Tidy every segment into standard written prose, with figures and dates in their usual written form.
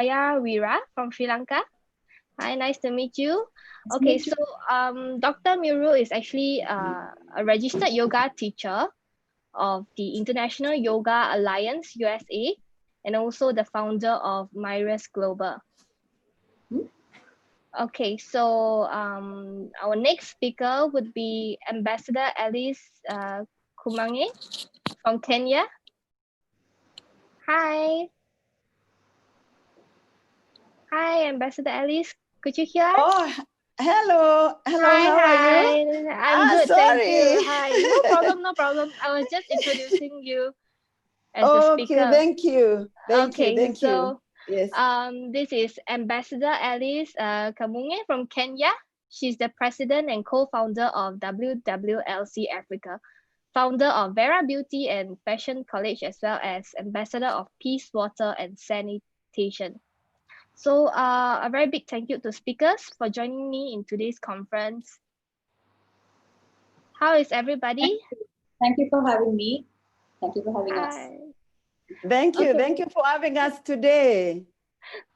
Vira from Sri Lanka. Hi, nice to meet you. Okay, so Dr. Muru is actually a registered yoga teacher of the International Yoga Alliance USA and also the founder of Myrias Global. Okay, so our next speaker would be Ambassador Alice Kumange from Kenya. Hi. Hi, Ambassador Alice. Could you hear us? Oh, hello. Hello, Hi, how hi. are you? I'm good, thank you. Sorry. Hi. No problem, no problem. I was just introducing you as the Okay, speaker. thank you. Thank you, Okay, thank you. so Yes. this is Ambassador Alice Kamunge from Kenya. She's the president and co-founder of WWLC Africa, founder of Vera Beauty and Fashion College, as well as ambassador of Peace, Water, and Sanitation. So a very big thank you to speakers for joining me in today's conference. How is everybody? Thank you for having me. Thank you for having us. Hi. Thank you. Okay. Thank you for having us today.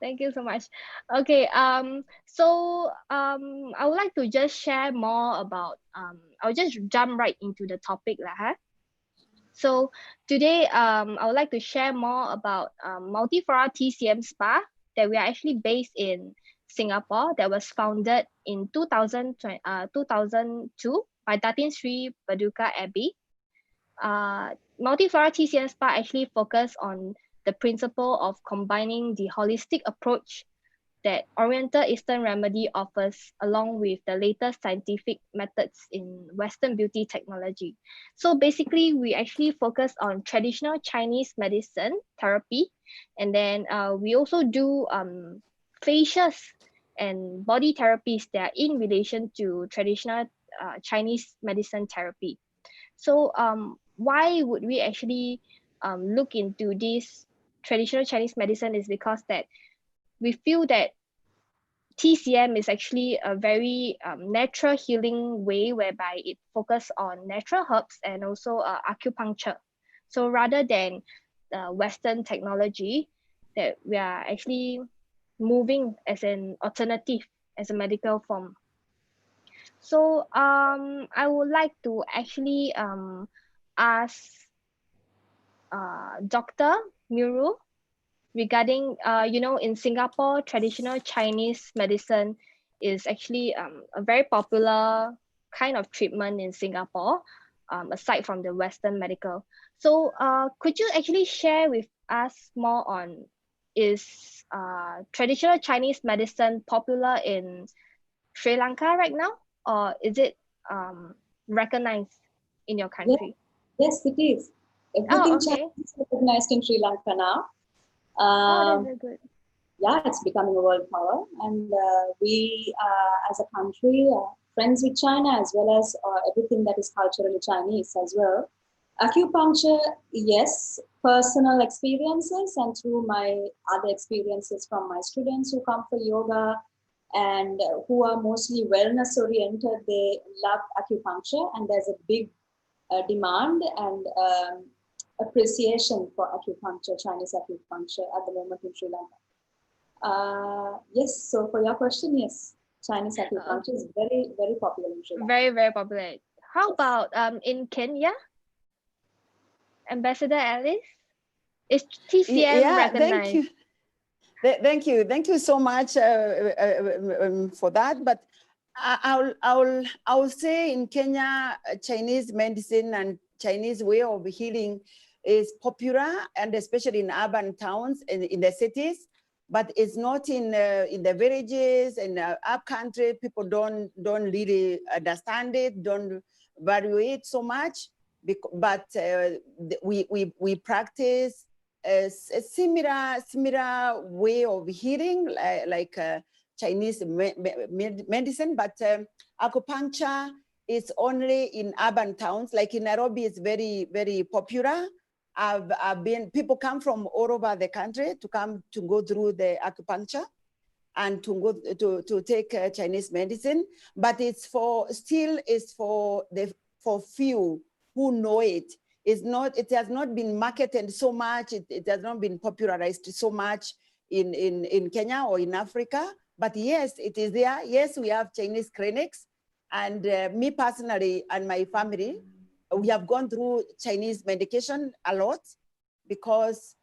Thank you so much. Okay, so I would like to just share more about I'll just jump right into the topic lah, huh? So today I would like to share more about Multiflora TCM Spa that we are actually based in Singapore, that was founded in 2002 by Datin Sri Paduka Abbey. Multiflora TCM Spa actually focus on the principle of combining the holistic approach that Oriental Eastern Remedy offers along with the latest scientific methods in Western beauty technology. So basically, we actually focus on traditional Chinese medicine therapy, and then we also do facials and body therapies that are in relation to traditional Chinese medicine therapy. So why would we actually look into this traditional Chinese medicine is because that we feel that TCM is actually a very natural healing way whereby it focuses on natural herbs and also acupuncture. So rather than Western technology, that we are actually moving as an alternative, as a medical form. So I would like to actually ask Dr. Muru regarding in Singapore, traditional Chinese medicine is actually a very popular kind of treatment in Singapore, aside from the Western medical. So could you actually share with us more on, is traditional Chinese medicine popular in Sri Lanka right now, or is it recognized in your country? Yes, it is. Everything Chinese is recognized in Sri Lanka now. That's very good. Yeah, it's becoming a world power, and we, as a country, friends with China as well as everything that is culturally Chinese as well. Acupuncture, yes, personal experiences, and through my other experiences from my students who come for yoga and who are mostly wellness oriented, they love acupuncture, and there's a big demand and appreciation for acupuncture, Chinese acupuncture at the moment in Sri Lanka. Yes, so for your question, yes, Chinese acupuncture is very, very popular in Sri Lanka. Very, very popular. How about in Kenya? Ambassador Alice? Is TCM recognized? Thank you. Thank you so much for that. But I'll say in Kenya, Chinese medicine and Chinese way of healing is popular, and especially in urban towns and in the cities. But it's not in the villages and up country. People don't really understand it, don't value it so much. But we practice a similar way of healing, like Chinese medicine, but acupuncture is only in urban towns. Like in Nairobi, it's very, very popular. People come from all over the country to go through the acupuncture and to take Chinese medicine, but it's for few who know it. It has not been marketed so much. It has not been popularized so much in Kenya or in Africa. But yes, it is there. Yes, we have Chinese clinics. And me personally and my family, we have gone through Chinese medication a lot because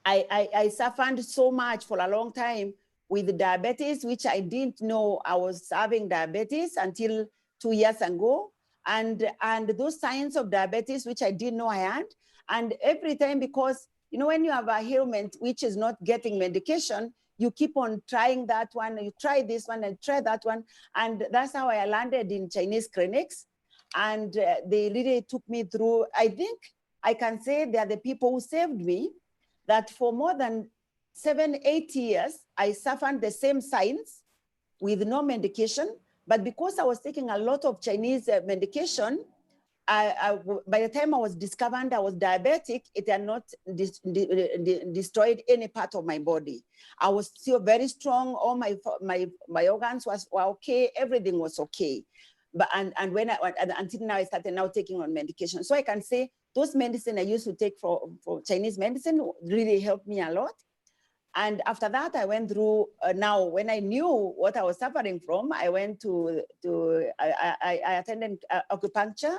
I suffered so much for a long time with diabetes, which I didn't know I was having diabetes until 2 years ago. And those signs of diabetes, which I didn't know I had. And every time, because, you know, when you have a ailment which is not getting medication, you keep on trying that one, you try this one and try that one. And that's how I landed in Chinese clinics. And they really took me through. I think I can say they are the people who saved me, that for more than 7, 8 years, I suffered the same signs with no medication. But because I was taking a lot of Chinese medication, by the time I was discovered I was diabetic, it had not destroyed any part of my body. I was still very strong. All my organs were okay. Everything was okay. But until now, I started now taking on medication. So I can say those medicine I used to take for Chinese medicine really helped me a lot. And after that, I went through, now when I knew what I was suffering from, I went I attended acupuncture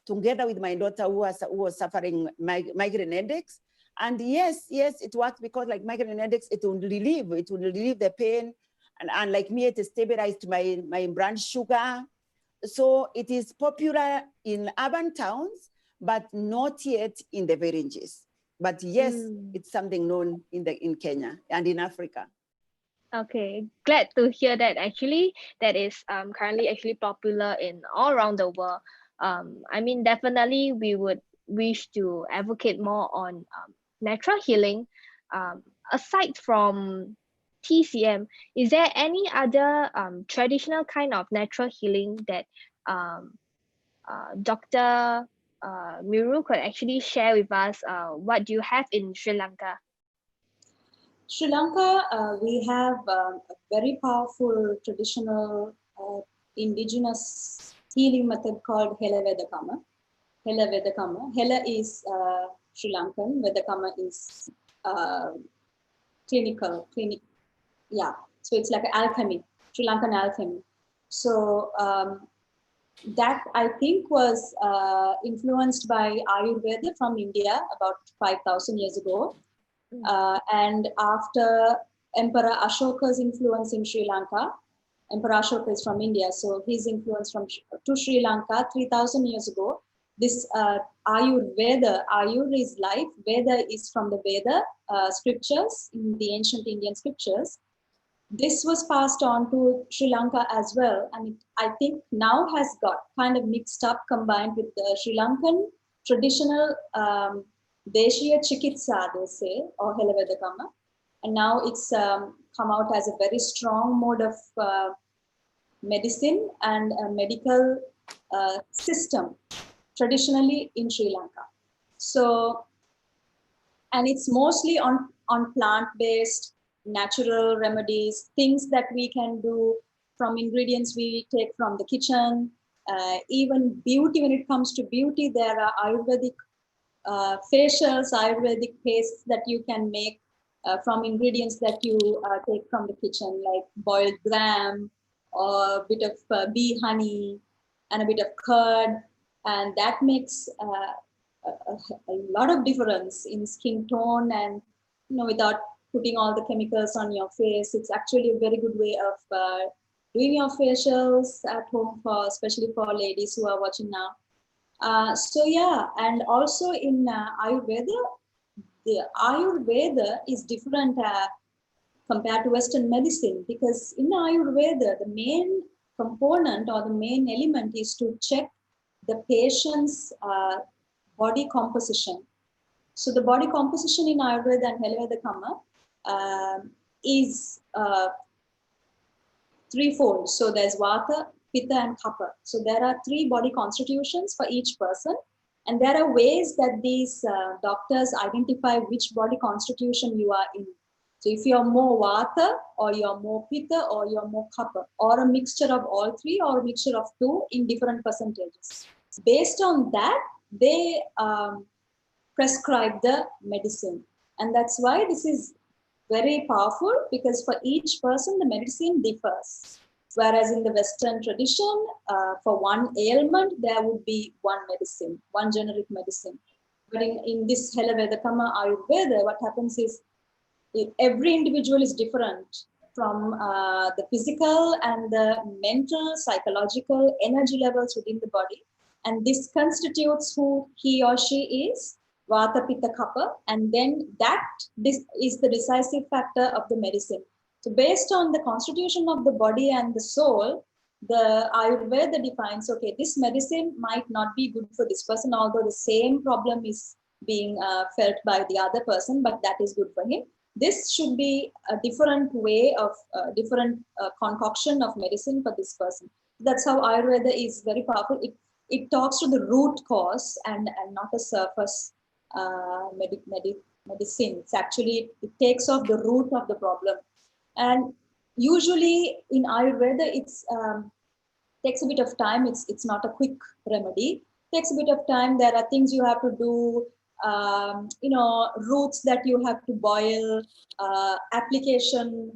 together with my daughter who was suffering migraine headaches. And yes, it worked because like migraine headaches, it would relieve the pain. And like me, it stabilized my blood sugar. So it is popular in urban towns, but not yet in the villages. But yes, it's something known in Kenya and in Africa. Okay, glad to hear that. Actually, that is currently actually popular in all around the world. I mean, definitely we would wish to advocate more on natural healing. Aside from TCM, is there any other traditional kind of natural healing that Dr. Miru could actually share with us? What do you have in Sri Lanka? Sri Lanka, we have a very powerful traditional indigenous healing method called Hela Vedakama. Hela Vedakama. Hela is Sri Lankan, Vedakama is clinic. Yeah, so it's like an alchemy, Sri Lankan alchemy. So that I think was influenced by Ayurveda from India about 5,000 years ago. And after Emperor Ashoka's influence in Sri Lanka, Emperor Ashoka is from India, so his influence to Sri Lanka 3,000 years ago, this Ayurveda, Ayur is life, Veda is from the Veda scriptures, in the ancient Indian scriptures. This was passed on to Sri Lanka as well, and it, I think now has got kind of mixed up, combined with the Sri Lankan traditional Deshiya Chikitsa, they say, or Hela Vedakama. And now it's come out as a very strong mode of medicine and a medical system traditionally in Sri Lanka. So, and it's mostly on plant-based, natural remedies, things that we can do from ingredients we take from the kitchen. Even beauty, when it comes to beauty, there are Ayurvedic facials, Ayurvedic pastes that you can make from ingredients that you take from the kitchen, like boiled gram or a bit of bee honey and a bit of curd. And that makes a lot of difference in skin tone, and without putting all the chemicals on your face. It's actually a very good way of doing your facials at home, especially for ladies who are watching now. So yeah, and also in Ayurveda, the Ayurveda is different compared to Western medicine, because in Ayurveda, the main component or the main element is to check the patient's body composition. So the body composition in Ayurveda and Hela Vedakama is threefold. So there's Vata, Pitta, and Kapha. So there are 3 body constitutions for each person. And there are ways that these doctors identify which body constitution you are in. So if you're more Vata, or you're more Pitta, or you're more Kapha, or a mixture of all 3, or a mixture of 2 in different percentages. Based on that, they prescribe the medicine. And that's why this is very powerful because for each person, the medicine differs. Whereas in the Western tradition, for one ailment, there would be one medicine, one generic medicine. But in this Helavedakama Ayurveda, what happens is every individual is different from the physical and the mental, psychological energy levels within the body. And this constitutes who he or she is, Vata, Pitta, Kapha, and then this is the decisive factor of the medicine. So based on the constitution of the body and the soul, the Ayurveda defines, okay, this medicine might not be good for this person, although the same problem is being felt by the other person, but that is good for him. This should be a different way of different concoction of medicine for this person. That's how Ayurveda is very powerful. It talks to the root cause and not a surface medicine. It's actually, it takes off the root of the problem. And usually in Ayurveda, it's takes a bit of time. It's not a quick remedy. It takes a bit of time. There are things you have to do. Roots that you have to boil, application,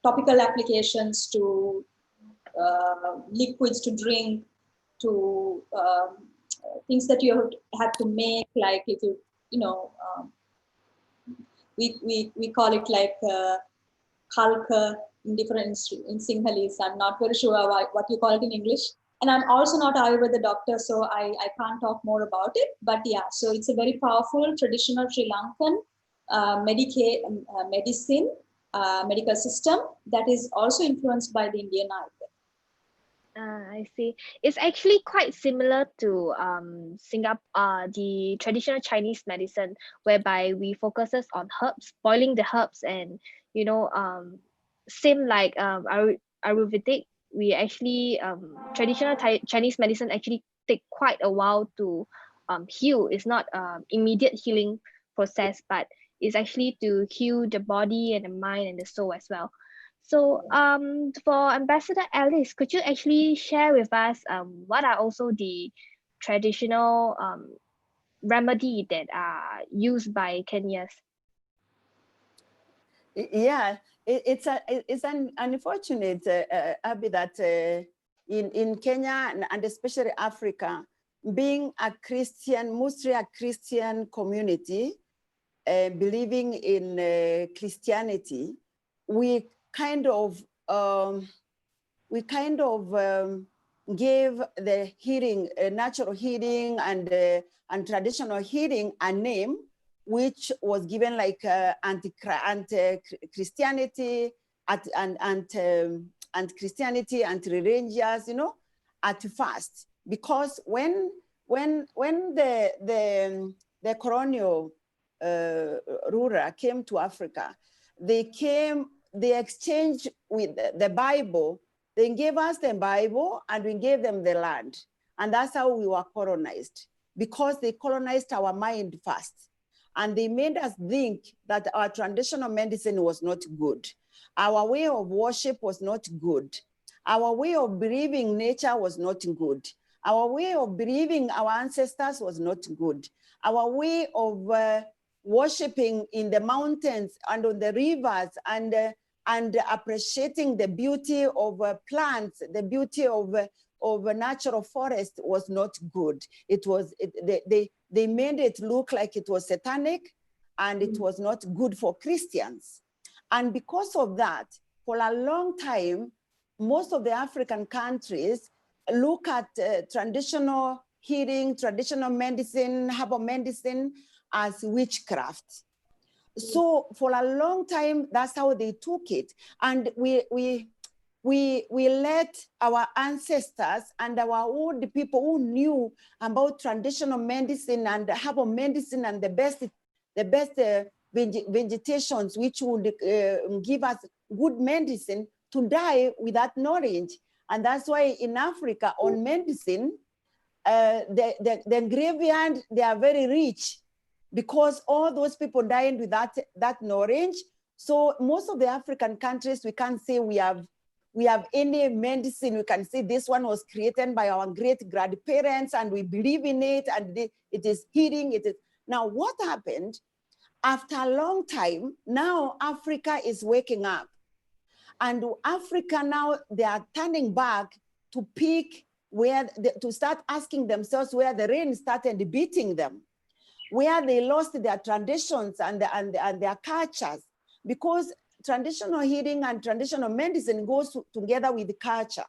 topical applications to liquids to drink, to things that you have to make, like if we call it like kalka in different in Sinhalese. I'm not very sure what you call it in English. And I'm also not Ayurveda doctor, so I can't talk more about it. But yeah, so it's a very powerful traditional Sri Lankan medical system that is also influenced by the Indian Ayurveda. I see. It's actually quite similar to Singapore, the traditional Chinese medicine, whereby we focuses on herbs, boiling the herbs, and same like Ayurvedic. We actually traditional Chinese medicine actually take quite a while to heal. It's not immediate healing process, but it's actually to heal the body and the mind and the soul as well. So for Ambassador Alice, could you actually share with us what are also the traditional remedy that are used by Kenyans? Yeah, it's an unfortunate, Abby, that in Kenya and especially Africa, being a Christian, mostly a Christian community, believing in Christianity, we kind of gave the healing, natural healing and traditional healing a name, which was given like anti-Christianity, and Christianity, anti-religious, at first, because when the colonial ruler came to Africa, they exchanged with the Bible. They gave us the Bible and we gave them the land. And that's how we were colonized, because they colonized our mind first. And they made us think that our traditional medicine was not good. Our way of worship was not good. Our way of believing nature was not good. Our way of believing our ancestors was not good. Our way of worshiping in the mountains and on the rivers and appreciating the beauty of plants, the beauty of a natural forest was not good. They made it look like it was satanic, and it was not good for Christians. And because of that, for a long time, most of the African countries look at traditional healing, traditional medicine, herbal medicine as witchcraft. So for a long time, that's how they took it. And we let our ancestors and our old people who knew about traditional medicine and herbal medicine and the best vegetations, which would give us good medicine, to die with that knowledge. And that's why in Africa, on medicine, the graveyard, they are very rich, because all those people died with that knowledge. So most of the African countries, we can't say we have any medicine. We can say this one was created by our great grandparents and we believe in it and it is healing. It is. Now what happened, After a long time, now Africa is waking up. And Africa now, they are turning back to pick where, to start asking themselves where the rain started beating them, where they lost their traditions and their cultures, because traditional healing and traditional medicine goes together with culture.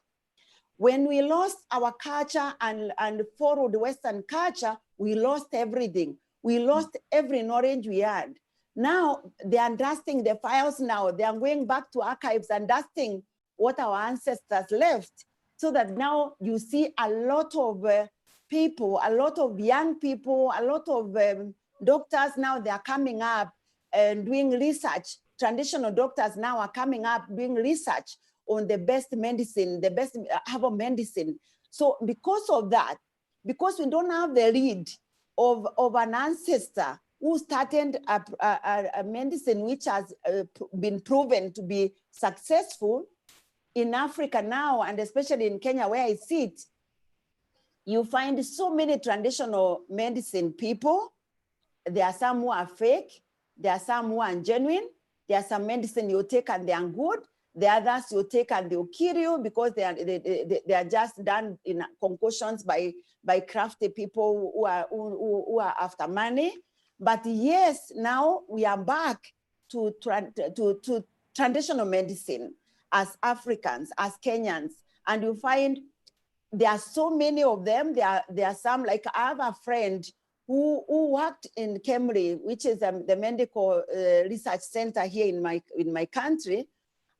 When we lost our culture and followed Western culture, we lost everything. We lost every knowledge we had. Now they are dusting the files now. They are going back to archives and dusting what our ancestors left, so that now you see a lot of people, a lot of young people, a lot of doctors now, they are coming up and doing research. Traditional doctors now are coming up doing research on the best medicine, the best herbal medicine. So because of that, because we don't have the lead of an ancestor who started a medicine which has been proven to be successful in Africa now, and especially in Kenya where I sit, you find so many traditional medicine people. There are some who are fake, there are some who are genuine, there are some medicine you take and they are good, the others you take and they'll kill you because they are just done in concoctions by crafty people who are after money. But yes, now we are back to traditional medicine as Africans, as Kenyans, and you find there are so many of them. There are some, like I have a friend who worked in KEMRI, which is the medical research center here in my country,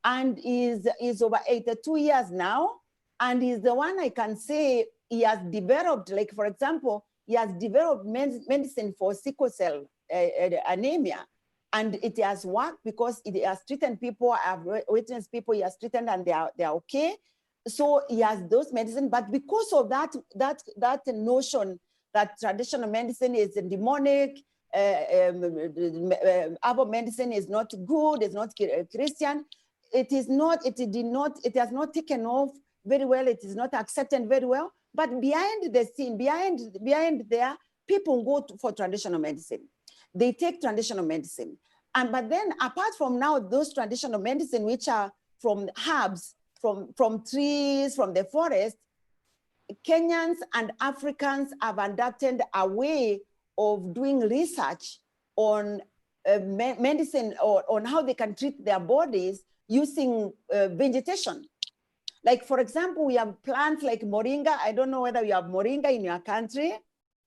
and is over 82 years now, and is the one I can say he has developed, like for example, he has developed medicine for sickle cell anemia, and it has worked because it has treated people. I've witnessed people he has treated and they are okay. So he has those medicine, but because of that notion that traditional medicine is demonic, herbal medicine is not good, it's not Christian, it has not taken off very well, it is not accepted very well. But behind the scene, behind there, people go for traditional medicine. They take traditional medicine. But then apart from now, those traditional medicine, which are from herbs, from trees, from the forest, Kenyans and Africans have adapted a way of doing research on medicine, or on how they can treat their bodies using vegetation. Like for example, we have plants like moringa. I don't know whether you have moringa in your country.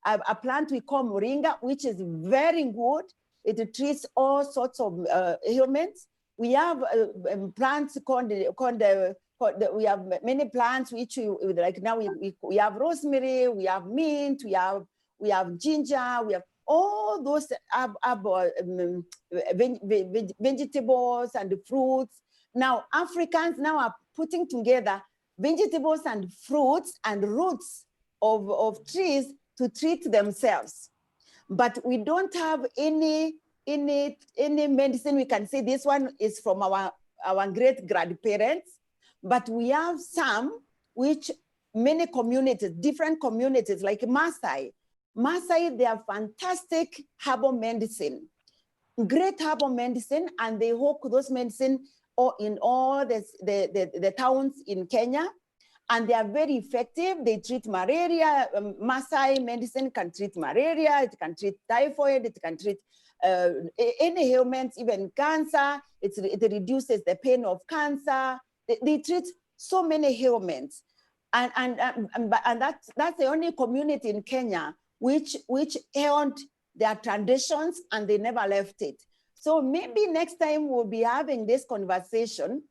A plant we call moringa, which is very good. It treats all sorts of ailments. We have plants we have many plants which we like now we have rosemary, we have mint, we have ginger, we have all those vegetables and fruits. Now Africans now are putting together vegetables and fruits and roots of trees to treat themselves. But we don't have any medicine we can say this one is from our great grandparents. But we have some which many communities, different communities, like Maasai, they are fantastic herbal medicine, great herbal medicine, and they hawk those medicine in all the towns in Kenya, and they are very effective. They treat malaria. Maasai medicine can treat malaria, it can treat typhoid, it can treat any ailments, even cancer. It reduces the pain of cancer. They treat so many ailments, and that's the only community in Kenya which held their traditions and they never left it. So maybe next time we'll be having this conversation,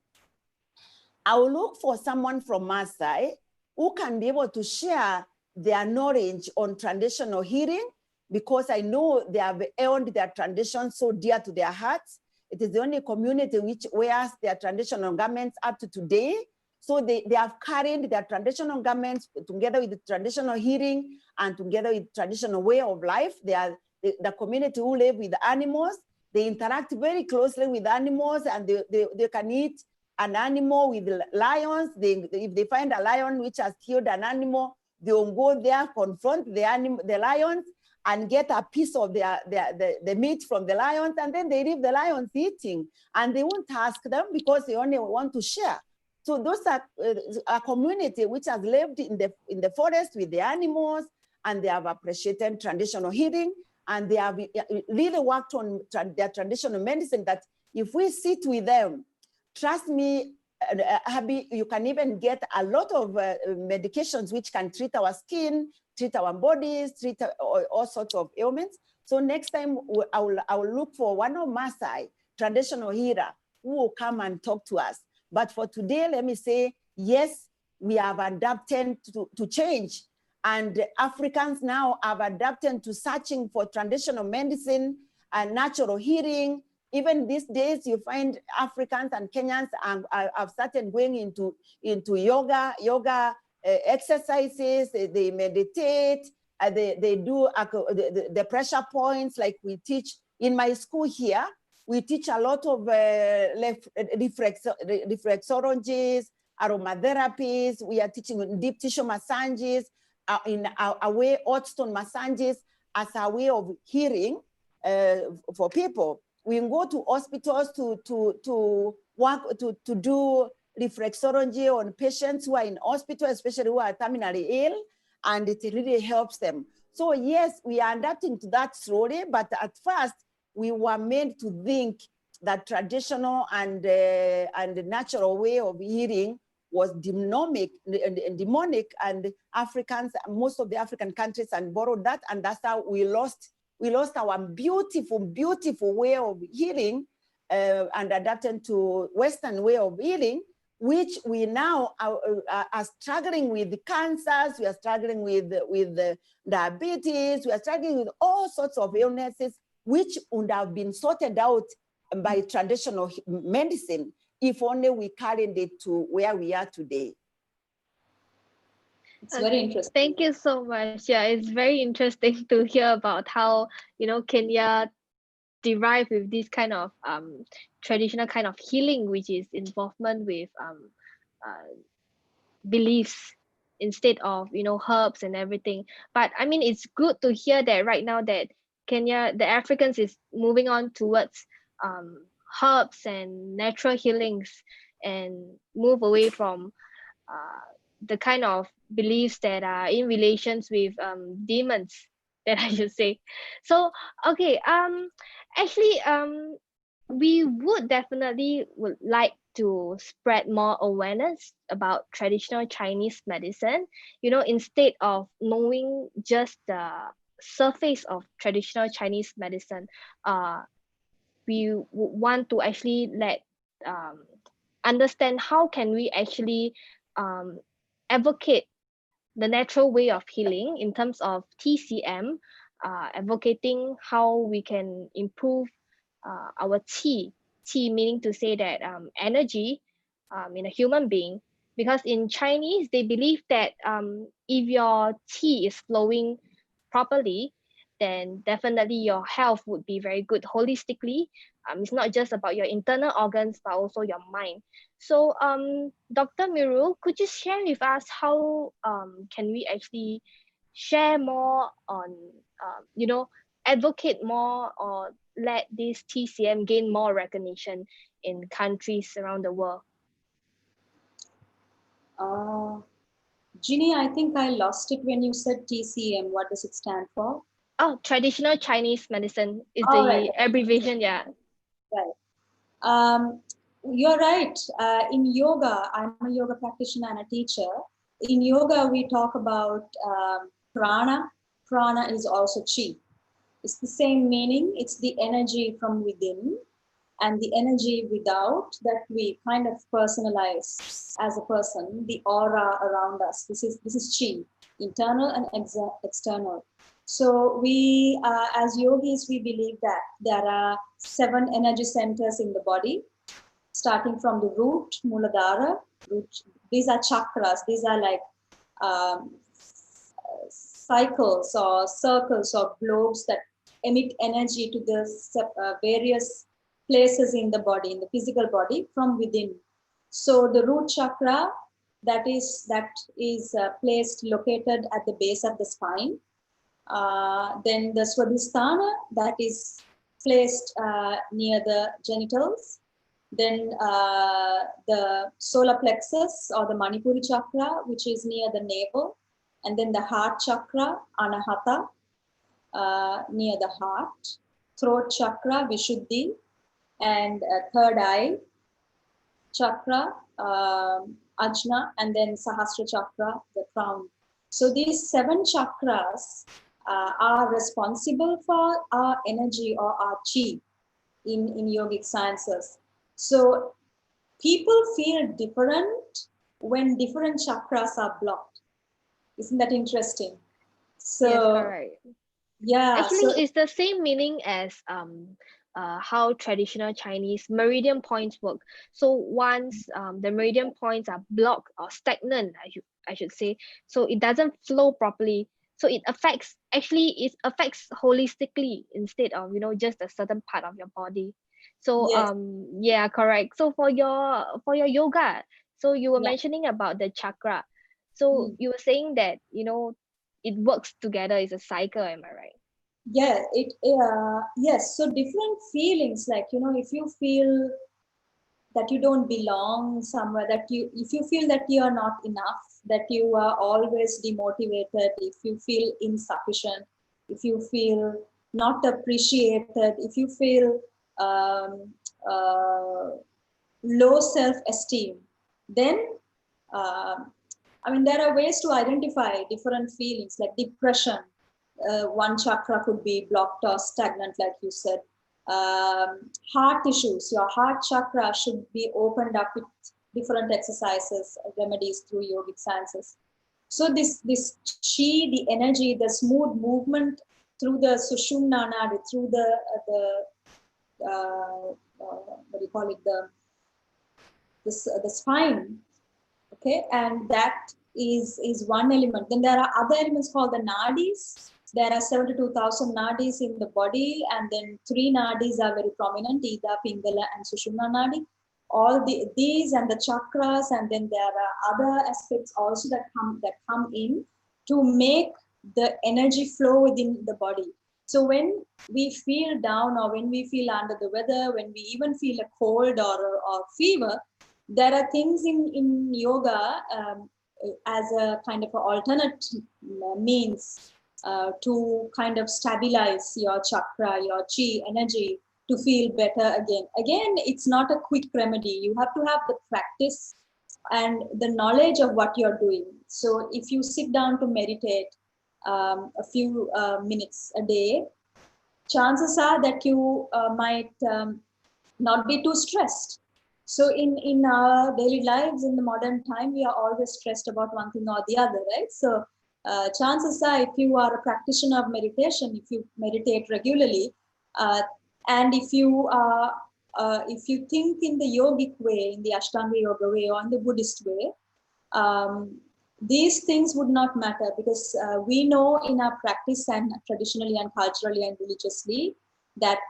I will look for someone from Maasai who can be able to share their knowledge on traditional healing, because I know they have held their traditions so dear to their hearts. It is the only community which wears their traditional garments up to today. So they have carried their traditional garments together with the traditional healing and together with traditional way of life. They are the community who live with animals. They interact very closely with animals, and they can eat an animal with lions. If they find a lion which has killed an animal, they will go there, confront the lions, and get a piece of the meat from the lions, and then they leave the lions eating, and they won't ask them because they only want to share. So those are a community which has lived in the forest with the animals, and they have appreciated traditional healing, and they have really worked on their traditional medicine, that if we sit with them, trust me, Abby, you can even get a lot of medications which can treat our skin, treat our bodies, treat all sorts of ailments. So next time I will look for one of Maasai traditional healer who will come and talk to us. But for today, let me say, yes, we have adapted to change. And Africans now have adapted to searching for traditional medicine and natural healing. Even these days, you find Africans and Kenyans have started going into yoga exercises. They meditate. They do the pressure points like we teach in my school here. We teach a lot of reflexologies, aromatherapies. We are teaching deep tissue massages, in a way, hot stone massages as a way of healing for people. We go to hospitals to work to do reflexology on patients who are in hospital, especially who are terminally ill, and it really helps them. So yes, we are adapting to that slowly, but at first we were made to think that traditional and the natural way of healing was demonic, and Africans, most of the African countries, and borrowed that, and that's how we lost our beautiful way of healing and adapted to Western way of healing, which we now are struggling with cancers, we are struggling with diabetes, we are struggling with all sorts of illnesses, which would have been sorted out by traditional medicine if only we carried it to where we are today. It's very interesting. Thank you so much. Yeah, it's very interesting to hear about how, Kenya derived with this kind of traditional kind of healing, which is involvement with beliefs instead of herbs and everything. But I mean, it's good to hear that right now that Kenya, the Africans, is moving on towards herbs and natural healings, and move away from the kind of beliefs that are in relations with demons, that I should say. So okay, actually, we would definitely would like to spread more awareness about traditional Chinese medicine, instead of knowing just the surface of traditional Chinese medicine. We want to actually understand how can we actually advocate the natural way of healing in terms of TCM, advocating how we can improve our qi meaning to say that energy in a human being, because in Chinese they believe that if your qi is flowing properly, then definitely your health would be very good holistically. It's not just about your internal organs but also your mind. So Dr. Miru, could you share with us how can we actually share more on advocate more, or let this TCM gain more recognition in countries around the world? Ginny, I think I lost it when you said TCM. What does it stand for? Oh, traditional Chinese medicine is Oh, the right. abbreviation, yeah. Right. You're right. In yoga, I'm a yoga practitioner and a teacher. In yoga, we talk about prana. Prana is also chi. It's the same meaning. It's the energy from within and the energy without that we kind of personalize as a person, the aura around us. This is chi, internal and external. So we, as yogis, we believe that there are 7 energy centers in the body, starting from the root, Muladhara. These are chakras. These are like cycles or circles or globes that emit energy to the various places in the body, in the physical body from within. So the root chakra, that is placed located at the base of the spine. Then the Swadhisthana, that is placed near the genitals. Then the solar plexus or the Manipuri chakra, which is near the navel. And then the heart chakra, Anahata, near the heart. Throat chakra, Vishuddhi. And third eye chakra, Ajna. And then Sahasra chakra, the crown. So these 7 chakras are responsible for our energy or our chi in yogic sciences. So people feel different when different chakras are blocked. Isn't that interesting? So Yes, correct. yeah, Actually, so it's the same meaning as how traditional Chinese meridian points work. So once the meridian points are blocked or stagnant, I should say, so it doesn't flow properly. So it affects holistically instead of just a certain part of your body. So yes, yeah, correct. So for your yoga, so you were yeah. mentioning about the chakra. So Mm. you were saying that it works together, it's a cycle, am I right? Yeah, yes. So different feelings, like if you feel that you don't belong somewhere, that if you feel that you are not enough, that you are always demotivated, if you feel insufficient, if you feel not appreciated, if you feel um, uh, low self-esteem, then I mean, there are ways to identify different feelings like depression. One chakra could be blocked or stagnant, like you said. Heart issues, your heart chakra should be opened up with different exercises, remedies through yogic sciences. So this chi, the energy, the smooth movement through the sushumna nadi, through what do you call it, the spine, okay, and that is one element. Then there are other elements called the nadis. There are 72,000 nadis in the body, and then 3 nadis are very prominent: Ida, Pingala, and Sushumna nadi. All these and the chakras, and then there are other aspects also that come in to make the energy flow within the body. So when we feel down, or when we feel under the weather, when we even feel a cold or fever, there are things in yoga, as a kind of an alternate means to kind of stabilize your chakra, your chi energy, to feel better again. Again, it's not a quick remedy. You have to have the practice and the knowledge of what you're doing. So if you sit down to meditate a few minutes a day, chances are that you might not be too stressed. So in our daily lives in the modern time, we are always stressed about one thing or the other, right? So chances are, if you are a practitioner of meditation, if you meditate regularly, uh, and if you think in the yogic way, in the Ashtanga yoga way, or in the Buddhist way, um, these things would not matter, because we know in our practice, and traditionally and culturally and religiously, that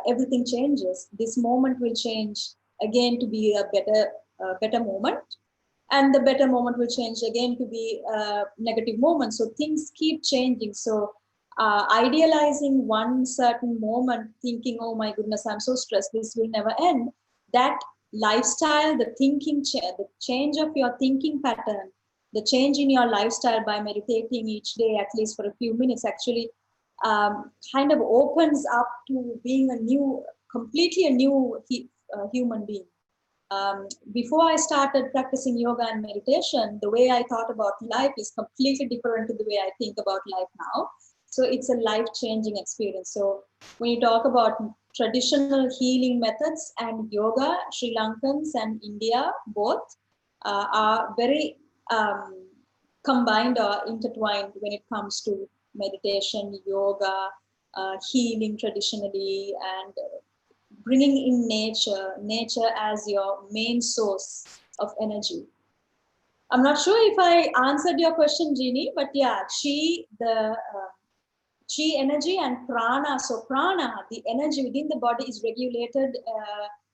everything changes. This moment will change again to be a better moment, and the better moment will change again to be a negative moment. So things keep changing. So idealizing one certain moment, thinking, oh my goodness, I'm so stressed, this will never end, that lifestyle, the change of your thinking pattern, the change in your lifestyle by meditating each day at least for a few minutes, actually kind of opens up to being completely a new human being. Before I started practicing yoga and meditation, the way I thought about life is completely different to the way I think about life now. So it's a life-changing experience. So when you talk about traditional healing methods and yoga, Sri Lankans and India both are very combined or intertwined when it comes to meditation, yoga, healing traditionally, and bringing in nature as your main source of energy. I'm not sure if I answered your question, Jeannie, but yeah, chi energy and prana. So prana, the energy within the body, is regulated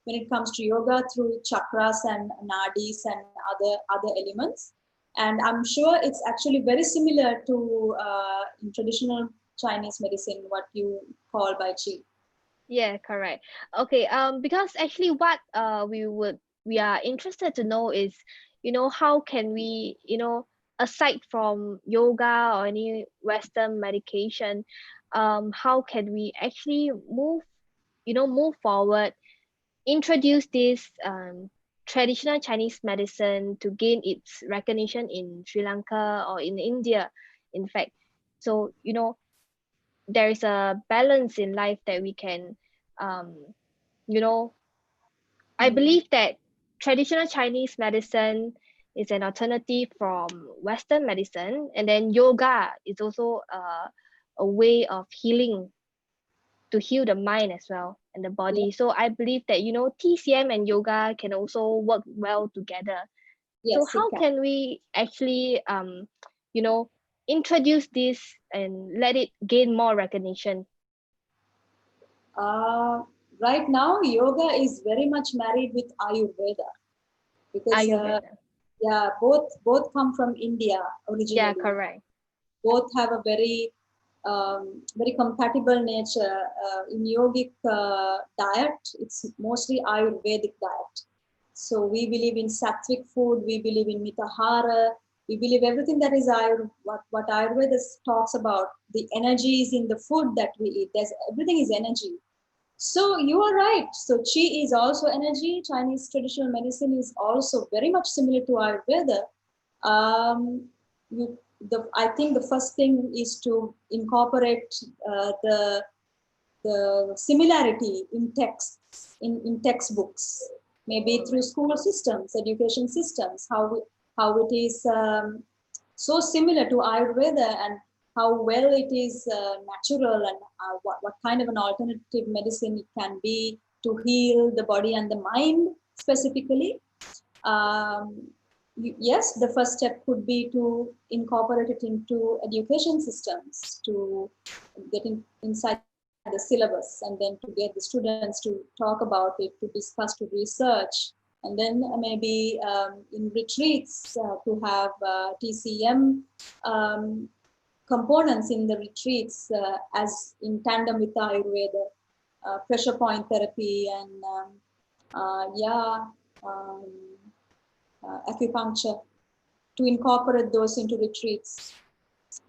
when it comes to yoga through chakras and nadis and other elements. And I'm sure it's actually very similar to in traditional Chinese medicine, what you call by qi. Yeah, correct. Okay, because actually what we are interested to know is, how can we, aside from yoga or any Western medication, how can we actually move forward, introduce this traditional Chinese medicine to gain its recognition in Sri Lanka or in India, in fact. So, there is a balance in life that we can, um, you know, I Mm. believe that traditional Chinese medicine is an alternative from Western medicine, and then yoga is also a way of healing, to heal the mind as well and the Yeah. body. So I believe that TCM and yoga can also work well together. So Yes, it how can. can we actually you know introduce this and let it gain more recognition? Uh, right now, yoga is very much married with Ayurveda because Ayurveda. yeah, both come from India Yeah, originally. correct. Both have a very compatible nature. In yogic diet, it's mostly Ayurvedic diet. So we believe in sattvic food, we believe in mitahara, we believe everything that is what Ayurveda talks about. The energy is in the food that we eat. Everything is energy. So you are right. So Qi is also energy. Chinese traditional medicine is also very much similar to Ayurveda. Um, I think the first thing is to incorporate the similarity in texts, in textbooks, maybe through school systems, education systems, how it is so similar to Ayurveda and how well it is natural and what kind of an alternative medicine it can be to heal the body and the mind specifically. Um, yes, the first step could be to incorporate it into education systems to get inside the syllabus and then to get the students to talk about it, to discuss, to research, and then maybe in retreats to have TCM components in the retreats as in tandem with the Ayurveda, pressure point therapy and yeah. Um, acupuncture to incorporate those into retreats.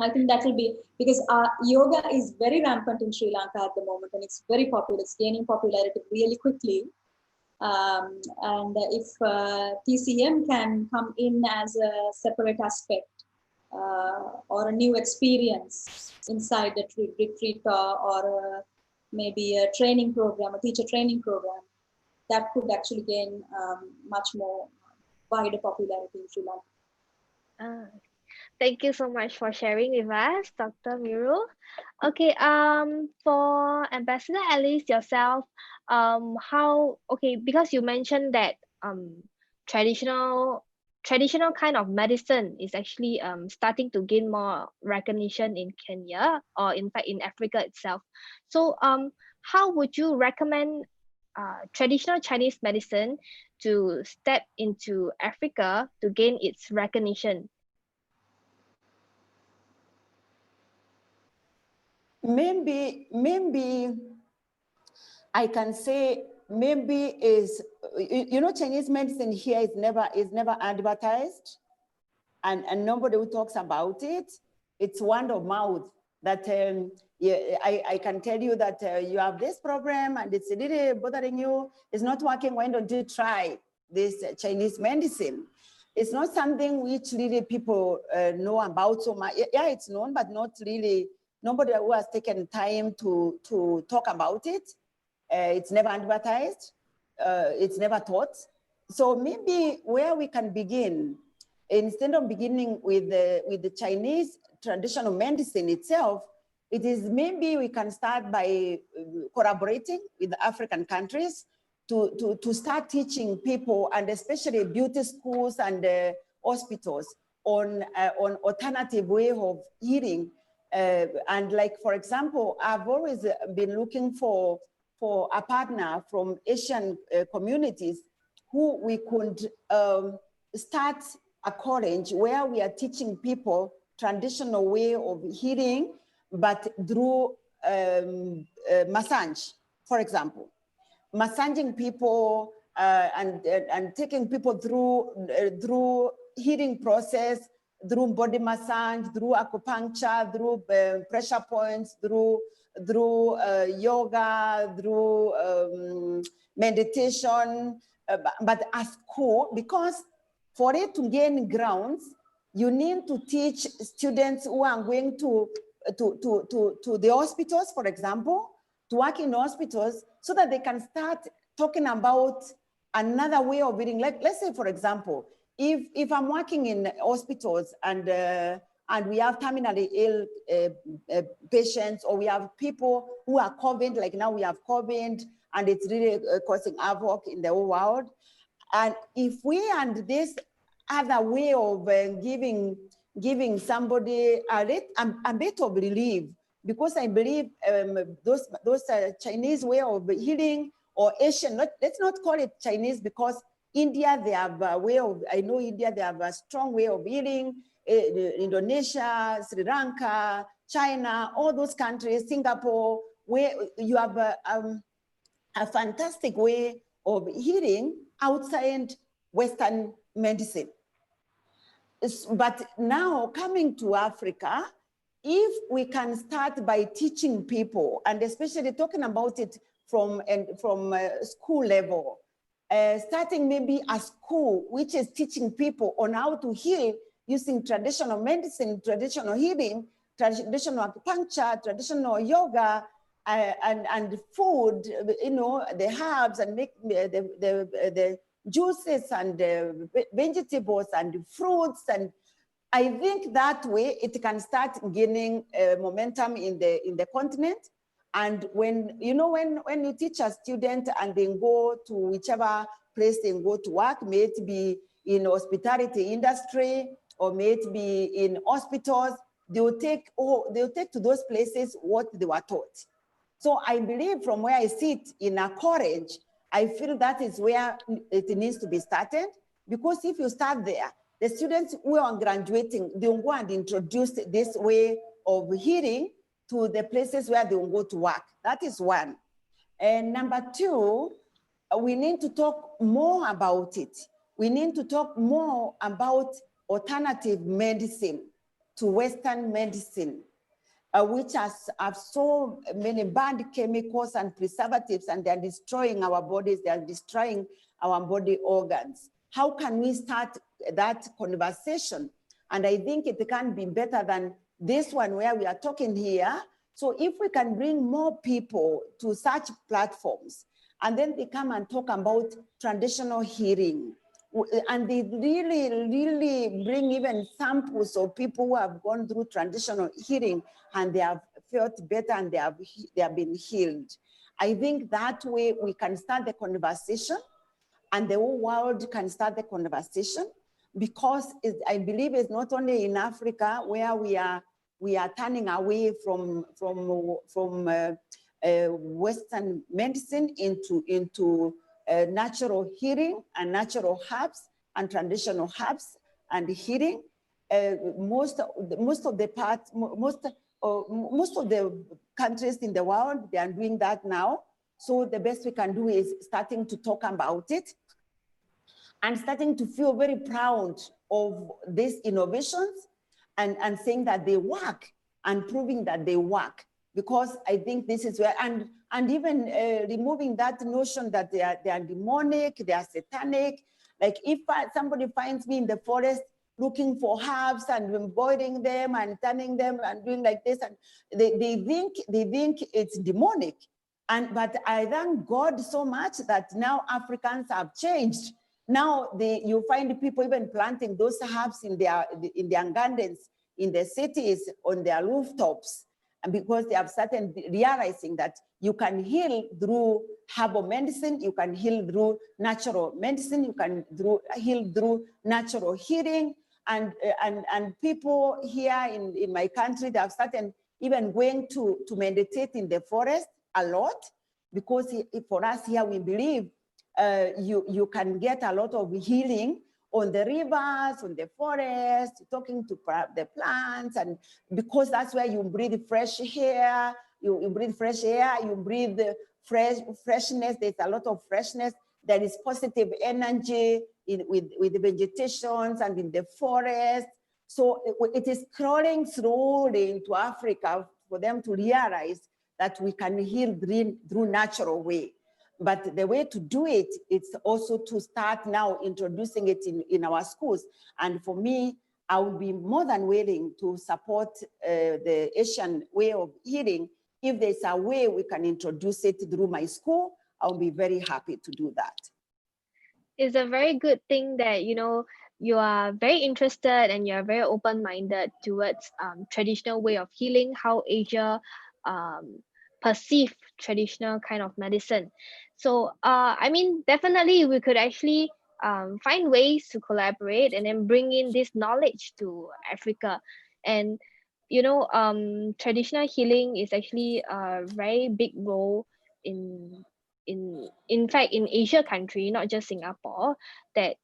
I think that will be because yoga is very rampant in Sri Lanka at the moment and it's very popular. It's gaining popularity really quickly. And if TCM can come in as a separate aspect or a new experience inside the retreat or maybe a training program, a teacher training program, that could actually gain much more wider popularity in Sri Lanka. Ah, thank you so much for sharing with us, Dr. Miru. Okay, for Ambassador Alice yourself, because you mentioned that traditional traditional kind of medicine is actually starting to gain more recognition in Kenya, or in fact in Africa itself. So how would you recommend traditional Chinese medicine to step into Africa to gain its recognition? Maybe I can say maybe is, Chinese medicine here is never advertised, and nobody who talks about it. It's word of mouth that yeah, I can tell you that you have this problem and it's really bothering you. It's not working. Why don't you try this Chinese medicine? It's not something which really people know about so much. Yeah, it's known, but not really. Nobody who has taken time to talk about it. It's never advertised. It's never taught. So maybe where we can begin, instead of beginning with the Chinese traditional medicine itself, it is maybe we can start by collaborating with the African countries to start teaching people, and especially beauty schools and hospitals, on alternative way of healing. And like, for example, I've always been looking for a partner from Asian communities who we could start a college where we are teaching people traditional way of healing but through massage, for example. Massaging people and taking people through healing process, through body massage, through acupuncture, through pressure points, through yoga, through meditation, but as school, because for it to gain grounds, you need to teach students who are going to the hospitals, for example, to work in hospitals, so that they can start talking about another way of eating. Like, let's say, for example, if I'm working in hospitals and we have terminally ill patients, or we have people who are COVID, like now we have COVID, and it's really causing havoc in the whole world. And if we and this other way of giving somebody a bit of relief, because I believe those Chinese way of healing, or Asian, let's not call it Chinese, because India, they have a way of, I know India, they have a strong way of healing, Indonesia, Sri Lanka, China, all those countries, Singapore, where you have a fantastic way of healing outside Western medicine. But now coming to Africa, if we can start by teaching people, and especially talking about it from school level, starting maybe a school which is teaching people on how to heal using traditional medicine, traditional healing, traditional acupuncture, traditional yoga, and food, you know, the herbs, and make the juices and vegetables and fruits. And I think that way it can start gaining momentum in the continent. And when you teach a student and then go to whichever place they go to work, may it be in hospitality industry or may it be in hospitals, they'll take to those places what they were taught. So I believe from where I sit in a college, I feel that is where it needs to be started, because if you start there, the students who are graduating, they will go and introduce this way of healing to the places where they will go to work. That is one. And number two, we need to talk more about it. We need to talk more about alternative medicine to Western medicine, which have so many bad chemicals and preservatives, and they're destroying our bodies, they're destroying our body organs. How can we start that conversation? And I think it can be better than this one where we are talking here. So if we can bring more people to such platforms, and then they come and talk about traditional healing, and they really bring even samples of people who have gone through traditional healing and they have felt better and they have been healed. I think that way we can start the conversation, and the whole world can start the conversation, because I believe it's not only in Africa where we are turning away from Western medicine into natural healing and natural herbs and traditional herbs and healing. Most of the countries in the world, they are doing that now. So the best we can do is starting to talk about it and starting to feel very proud of these innovations and saying that they work and proving that they work. Because I think this is where, and even removing that notion that they are demonic, they are satanic. Like if somebody finds me in the forest looking for herbs and boiling them and turning them and doing like this, and they think it's demonic. But I thank God so much that now Africans have changed. Now you find people even planting those herbs in their gardens, in the cities, on their rooftops, and because they have started realizing that you can heal through herbal medicine, you can heal through natural medicine, you can heal through natural healing, and people here in my country, they have started even going to meditate in the forest a lot, because for us here, we believe you can get a lot of healing on the rivers, on the forest, talking to the plants, and because that's where you breathe fresh air, you breathe fresh air, you breathe freshness, there's a lot of freshness, there is positive energy with the vegetations and in the forest. So it is crawling slowly into Africa for them to realize that we can heal through natural way. But the way to do it, it's also to start now introducing it in our schools. And for me, I would be more than willing to support the Asian way of healing. If there's a way we can introduce it through my school, I'll be very happy to do that. It's a very good thing that, you know, you are very interested and you're very open-minded towards traditional way of healing, how Asia perceive traditional kind of medicine. So I mean, definitely we could actually find ways to collaborate and then bring in this knowledge to Africa. And you know, traditional healing is actually a very big role in in fact in Asia country, not just Singapore, that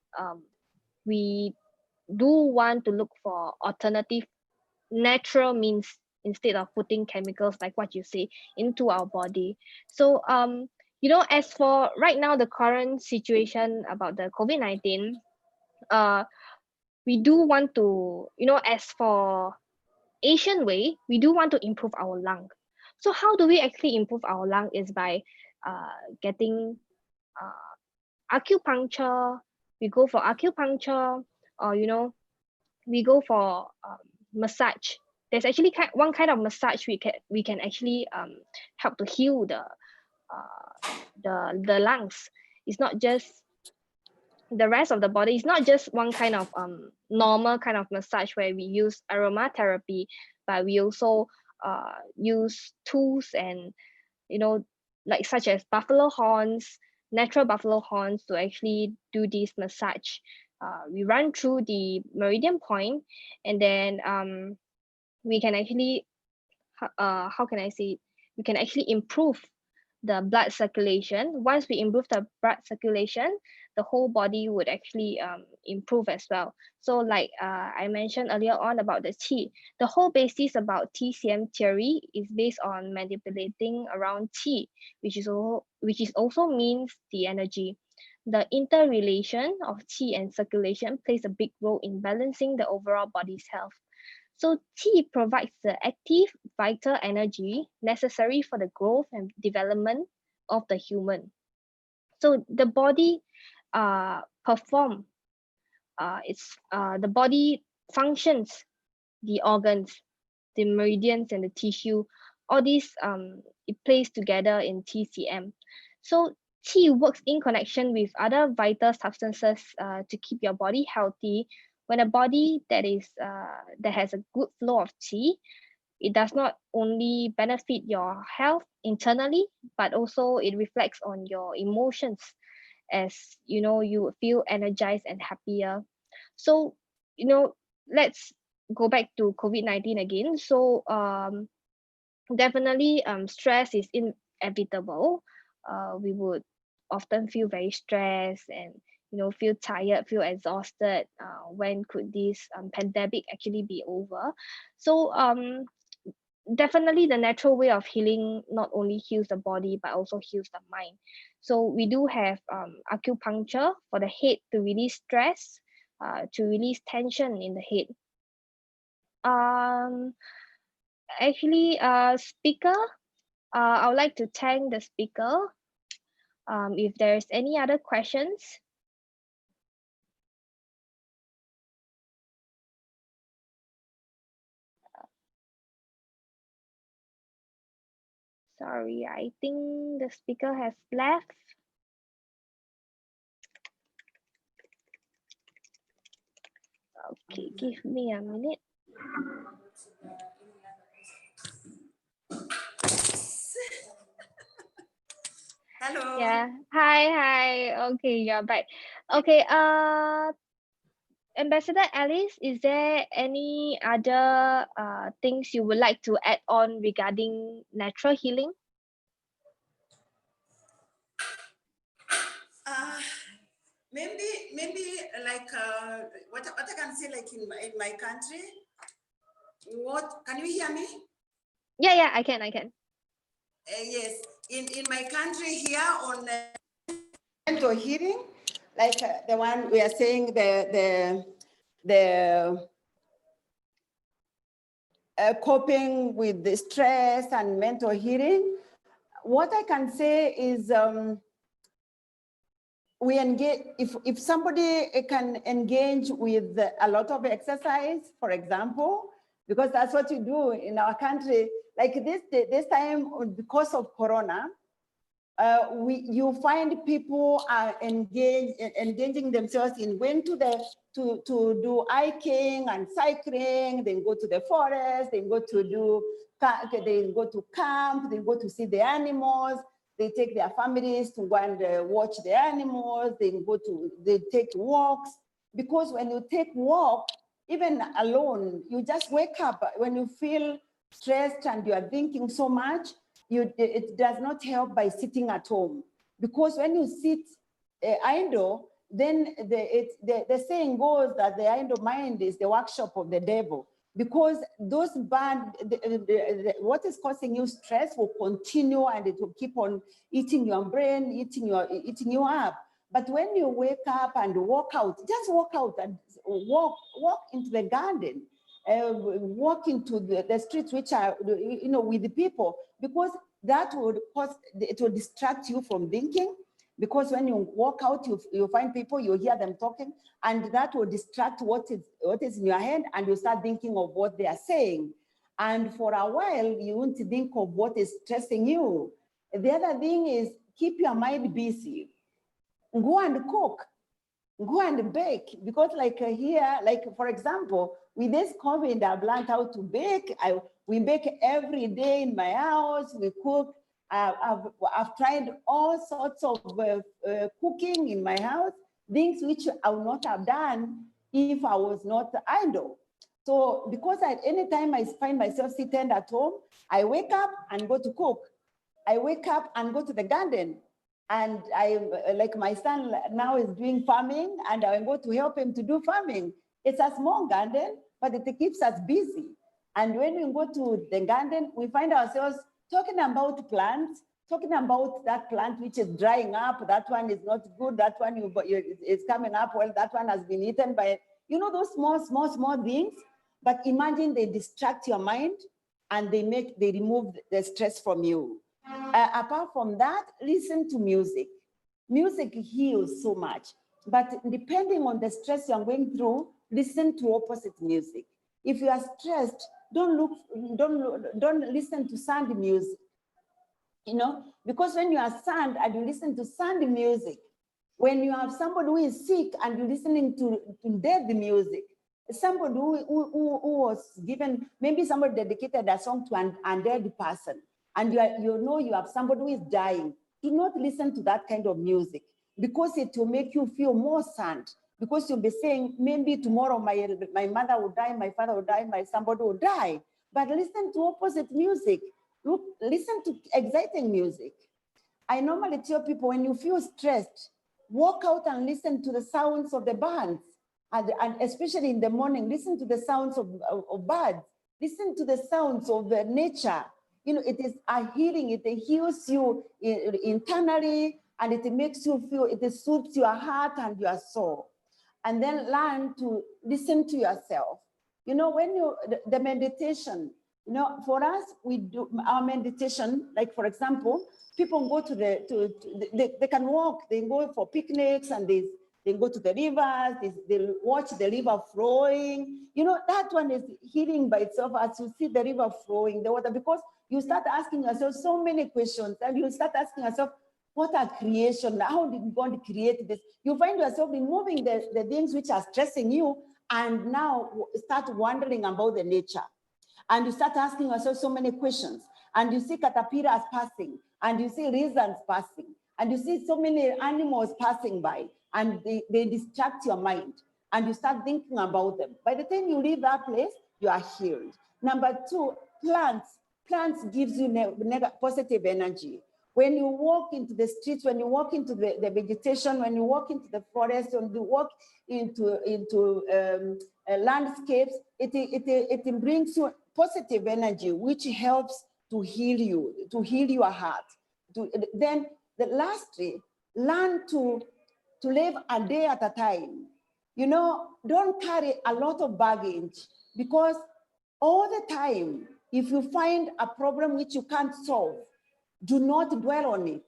we do want to look for alternative natural means instead of putting chemicals like what you say into our body. So you know, as for right now the current situation about the COVID-19, we do want to, you know, as for Asian way, we do want to improve our lung. So how do we actually improve our lung is by getting acupuncture. We go for acupuncture, or you know, we go for massage. There's actually one kind of massage we can actually help to heal the lungs. It's not just the rest of the body. It's not just one kind of normal kind of massage where we use aromatherapy, but we also use tools and, you know, like such as buffalo horns, natural buffalo horns, to actually do this massage. We run through the meridian point, and then we can actually how can I say it? We can actually improve the blood circulation. Once we improve the blood circulation, the whole body would actually improve as well. So like I mentioned earlier on about the qi, the whole basis about TCM theory is based on manipulating around qi, which is also means the energy. The interrelation of qi and circulation plays a big role in balancing the overall body's health. So qi provides the active, vital energy necessary for the growth and development of the human. So the body perform the body functions, the organs, the meridians and the tissue, all these it plays together in TCM. So qi works in connection with other vital substances to keep your body healthy. When a body that has a good flow of qi, it does not only benefit your health internally, but also it reflects on your emotions, as you know, you feel energized and happier. So you know, let's go back to COVID-19 again. So definitely stress is inevitable. We would often feel very stressed and, you know, feel tired, feel exhausted. When could this pandemic actually be over? So definitely the natural way of healing not only heals the body but also heals the mind. So we do have acupuncture for the head to release stress, to release tension in the head. Actually, speaker, I would like to thank the speaker. If there's any other questions. Sorry, I think the speaker has left. Okay, give me a minute. Hello. Yeah. Hi. Okay, you're back. Okay. Ambassador Alice, is there any other things you would like to add on regarding natural healing? maybe like what I can say, like in my country, what can you hear me? Yeah, I can. Yes, in my country here on mental healing, like the one we are saying, the coping with the stress and mental healing. What I can say is we engage, if somebody can engage with a lot of exercise, for example, because that's what you do in our country, like this time because of Corona, you find people are engaging themselves in going to do hiking and cycling, then go to the forest, then go to camp, then go to see the animals, they take their families to go and watch the animals, they take walks, because when you take walk, even alone, you just wake up when you feel stressed and you are thinking so much. It does not help by sitting at home, because when you sit idle, then the saying goes that the idle mind is the workshop of the devil, because those what is causing you stress will continue, and it will keep on eating your brain, eating you up. But when you wake up and walk out, just walk out and walk into the garden, walk into the streets which are, with the people, because that would cause, it will distract you from thinking, because when you walk out, you find people, you hear them talking, and that will distract what is in your head, and you start thinking of what they are saying. And for a while, you won't think of what is stressing you. The other thing is keep your mind busy. Go and cook. Go and bake, because like here, like for example, with this COVID, I've learned how to bake. We bake every day in my house. We cook. I've tried all sorts of cooking in my house, things which I would not have done if I was not idle. So because anytime I find myself sitting at home, I wake up and go to cook. I wake up and go to the garden. And like my son now is doing farming, and I go to help him to do farming. It's a small garden, but it keeps us busy. And when we go to the garden, we find ourselves talking about plants, talking about that plant which is drying up. That one is not good. That one is coming up. Well, that one has been eaten by, those small things. But imagine they distract your mind, and they remove the stress from you. Apart from that, listen to music. Music heals so much, but depending on the stress you're going through, listen to opposite music. If you are stressed, don't listen to sad music, because when you are sad and you listen to sad music, when you have somebody who is sick and you're listening to death music, somebody who was given, maybe somebody dedicated a song to an undead person, and you have somebody who is dying, do not listen to that kind of music, because it will make you feel more sad, because you'll be saying, maybe tomorrow my mother will die, my father will die, somebody will die. But listen to opposite music. Listen to exciting music. I normally tell people, when you feel stressed, walk out and listen to the sounds of the birds. And especially in the morning, listen to the sounds of birds. Listen to the sounds of nature. It is a healing. It heals you internally, and it makes you feel, it soothes your heart and your soul. And then learn to listen to yourself. When the meditation, for us, we do our meditation, like for example, people go they can walk, they go for picnics, and they go to the rivers, they watch the river flowing. That one is healing by itself, as you see the river flowing, the water, because you start asking yourself so many questions, and you start asking yourself, what are creation? How did God create this? You find yourself removing the things which are stressing you, and now start wondering about the nature. And you start asking yourself so many questions, and you see caterpillars passing, and you see lizards passing, and you see so many animals passing by, and they distract your mind, and you start thinking about them. By the time you leave that place, you are healed. Number two, plants gives you positive energy. When you walk into the streets, when you walk into the vegetation, when you walk into the forest, when you walk into landscapes, it brings you positive energy, which helps to heal you, to heal your heart. Then lastly, learn to live a day at a time. You know, don't carry a lot of baggage, because all the time, if you find a problem which you can't solve, do not dwell on it.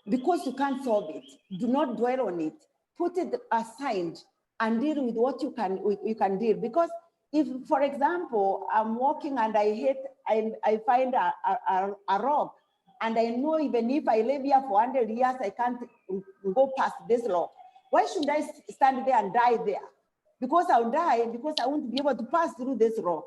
Because you can't solve it, do not dwell on it. Put it aside and deal with what you can deal. Because if, for example, I'm walking and I find a rock, and I know even if I live here for 100 years, I can't go past this rock. Why should I stand there and die there? Because I'll die, because I won't be able to pass through this rock.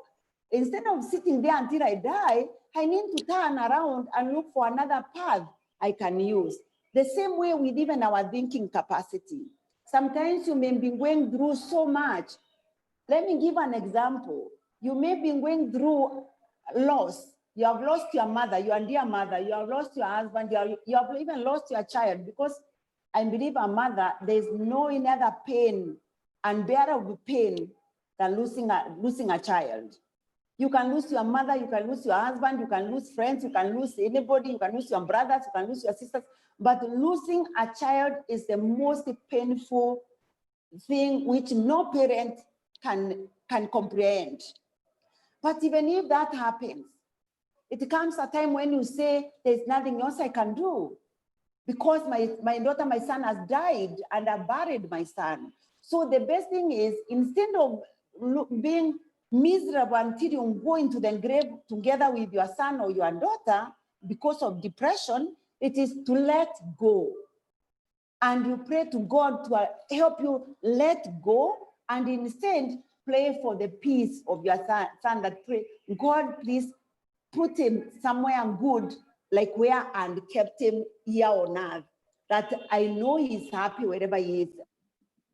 Instead of sitting there until I die, I need to turn around and look for another path I can use. The same way with even our thinking capacity. Sometimes you may be going through so much. Let me give an example. You may be going through loss. You have lost your mother, your dear mother. You have lost your husband. You have even lost your child, because I believe a mother, there's no other pain, unbearable pain, than losing a child. You can lose your mother, you can lose your husband, you can lose friends, you can lose anybody, you can lose your brothers, you can lose your sisters. But losing a child is the most painful thing which no parent can comprehend. But even if that happens, it comes a time when you say, there's nothing else I can do, because my daughter, my son has died, and I buried my son. So the best thing is, instead of being miserable until you go into the grave together with your son or your daughter because of depression, it is to let go. And you pray to God to help you let go, and instead pray for the peace of your son, that pray, God, please put him somewhere good, like where and kept him here on earth, that I know he's happy wherever he is.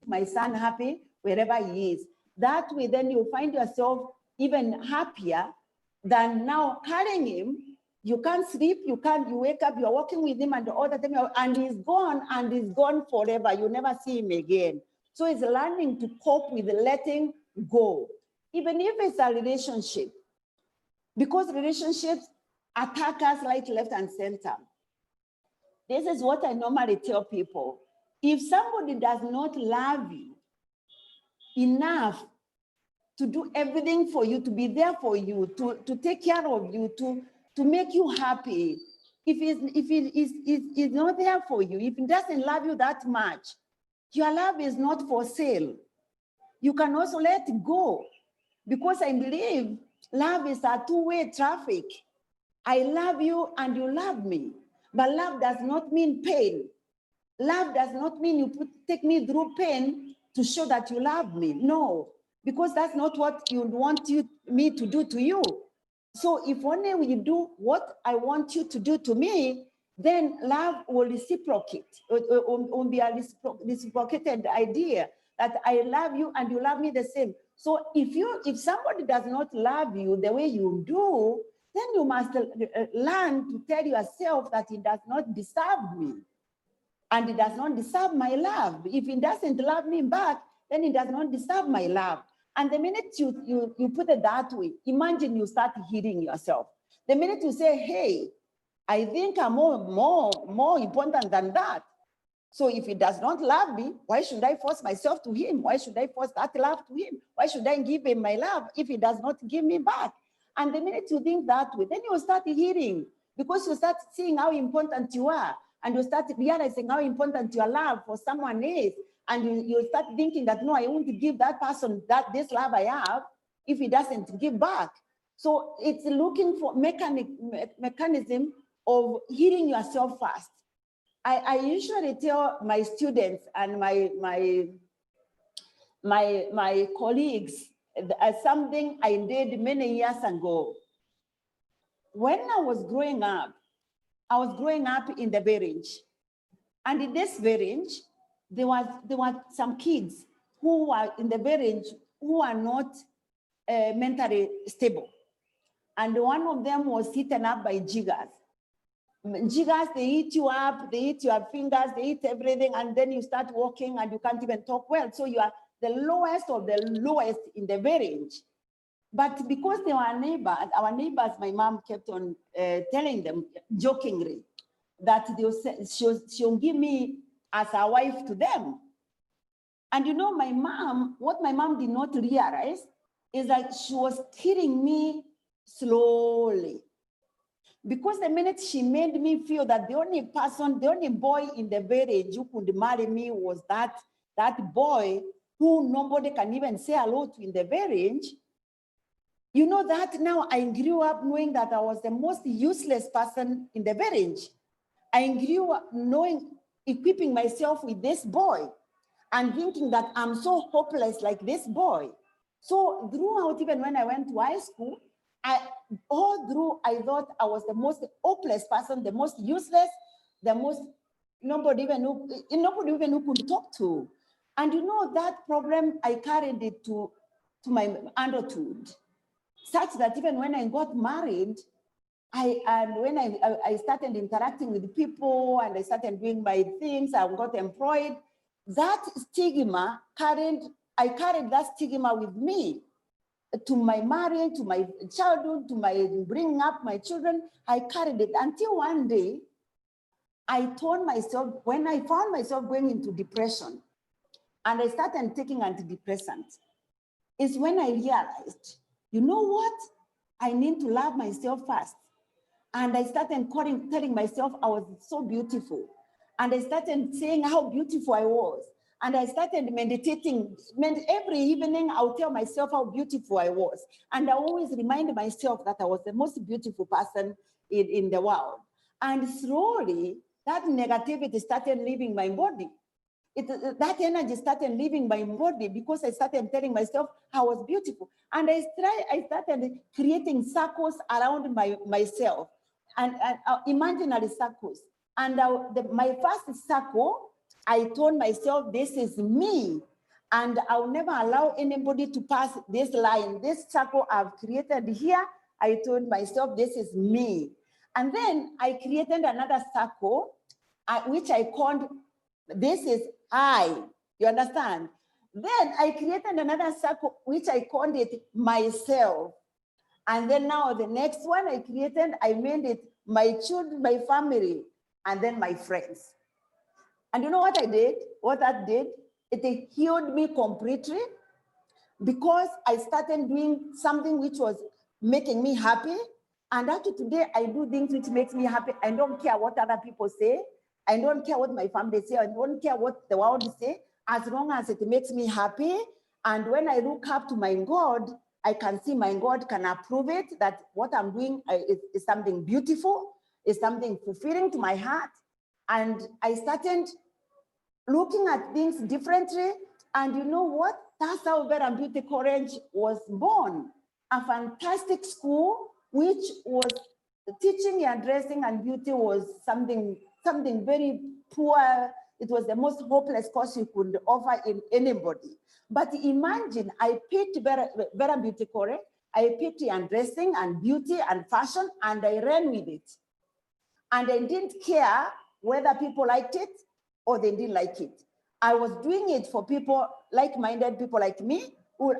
My son happy wherever he is. That way, then you find yourself even happier than now carrying him. You can't sleep, you wake up, you're walking with him, and all the time, and he's gone forever. You never see him again. So it's learning to cope with letting go, even if it's a relationship, because relationships attack us right, left, and center. This is what I normally tell people. If somebody does not love you enough to do everything for you, to be there for you, to take care of you, to make you happy, if it is not there for you, if it doesn't love you that much, your love is not for sale. You can also let go, because I believe love is a two-way traffic. I love you and you love me, but love does not mean pain. Love does not mean you take me through pain to show that you love me. No, because that's not what you want me to do to you. So if only you do what I want you to do to me, then love will reciprocate. It will be a reciprocated idea that I love you and you love me the same. So if somebody does not love you the way you do, then you must learn to tell yourself that it does not deserve me. And it does not deserve my love. If it doesn't love me back, then it does not deserve my love. And the minute you put it that way, imagine you start healing yourself. The minute you say, hey, I think I'm more important than that. So if he does not love me, why should I force myself to him? Why should I force that love to him? Why should I give him my love if he does not give me back? And the minute you think that way, then you start healing, because you start seeing how important you are, and you start realizing how important your love for someone is. And you start thinking that, no, I won't give that person this love I have if he doesn't give back. So it's looking for mechanism of healing yourself first. I usually tell my students and my colleagues something I did many years ago. When I was growing up in the village. And in this village, there were some kids who were in the village who are not mentally stable. And one of them was eaten up by jiggers. jiggers, they eat you up, they eat your fingers, they eat everything, and then you start walking and you can't even talk well. So you are the lowest of the lowest in the village. But because they were neighbors, our neighbors, my mom kept on telling them jokingly that she'll give me as a wife to them. And you know, my mom, what my mom did not realize is that she was killing me slowly. Because the minute she made me feel that the only person, the only boy in the village who could marry me was that boy who nobody can even say hello to in the village, you know that now I grew up knowing that I was the most useless person in the village. I grew up knowing, equipping myself with this boy and thinking that I'm so hopeless like this boy. So throughout, even when I went to high school, I thought I was the most hopeless person, the most useless, the most, nobody even who could talk to. And you know, that problem, I carried it to my adulthood, such that even when I got married, when I started interacting with people and I started doing my things, I got employed, that stigma I carried that stigma with me to my marriage, to my childhood, to my bringing up my children. I carried it until one day I told myself, when I found myself going into depression and I started taking antidepressants, is when I realized, you know what? I need to love myself first. And I started telling myself I was so beautiful. And I started saying how beautiful I was. And I started meditating. Every evening, I'll tell myself how beautiful I was. And I always remind myself that I was the most beautiful person in the world. And slowly, that negativity started leaving my body. That energy started leaving my body because I started telling myself I was beautiful. And I started creating circles around myself and imaginary circles. And my first circle, I told myself, this is me. And I'll never allow anybody to pass this line. This circle I've created here, I told myself, this is me. And then I created another circle, which I called, this is I. You understand? Then I created another circle, which I called it myself. And then now the next one I created, I made it my children, my family, and then my friends. And you know what I did? What that did? It healed me completely because I started doing something which was making me happy. And up to today, I do things which makes me happy. I don't care what other people say. I don't care what my family say. I don't care what the world say, as long as it makes me happy. And when I look up to my God, I can see my God can approve it, that what I'm doing is something beautiful, is something fulfilling to my heart. And I started looking at things differently. And you know what? That's how Vera Beauty College was born. A fantastic school, which was teaching and dressing and beauty was something very poor. It was the most hopeless course you could offer in anybody. But imagine, I picked Vera Beauty College, I picked dressing and beauty and fashion, and I ran with it. And I didn't care whether people liked it or they didn't like it. I was doing it for people, like-minded people like me.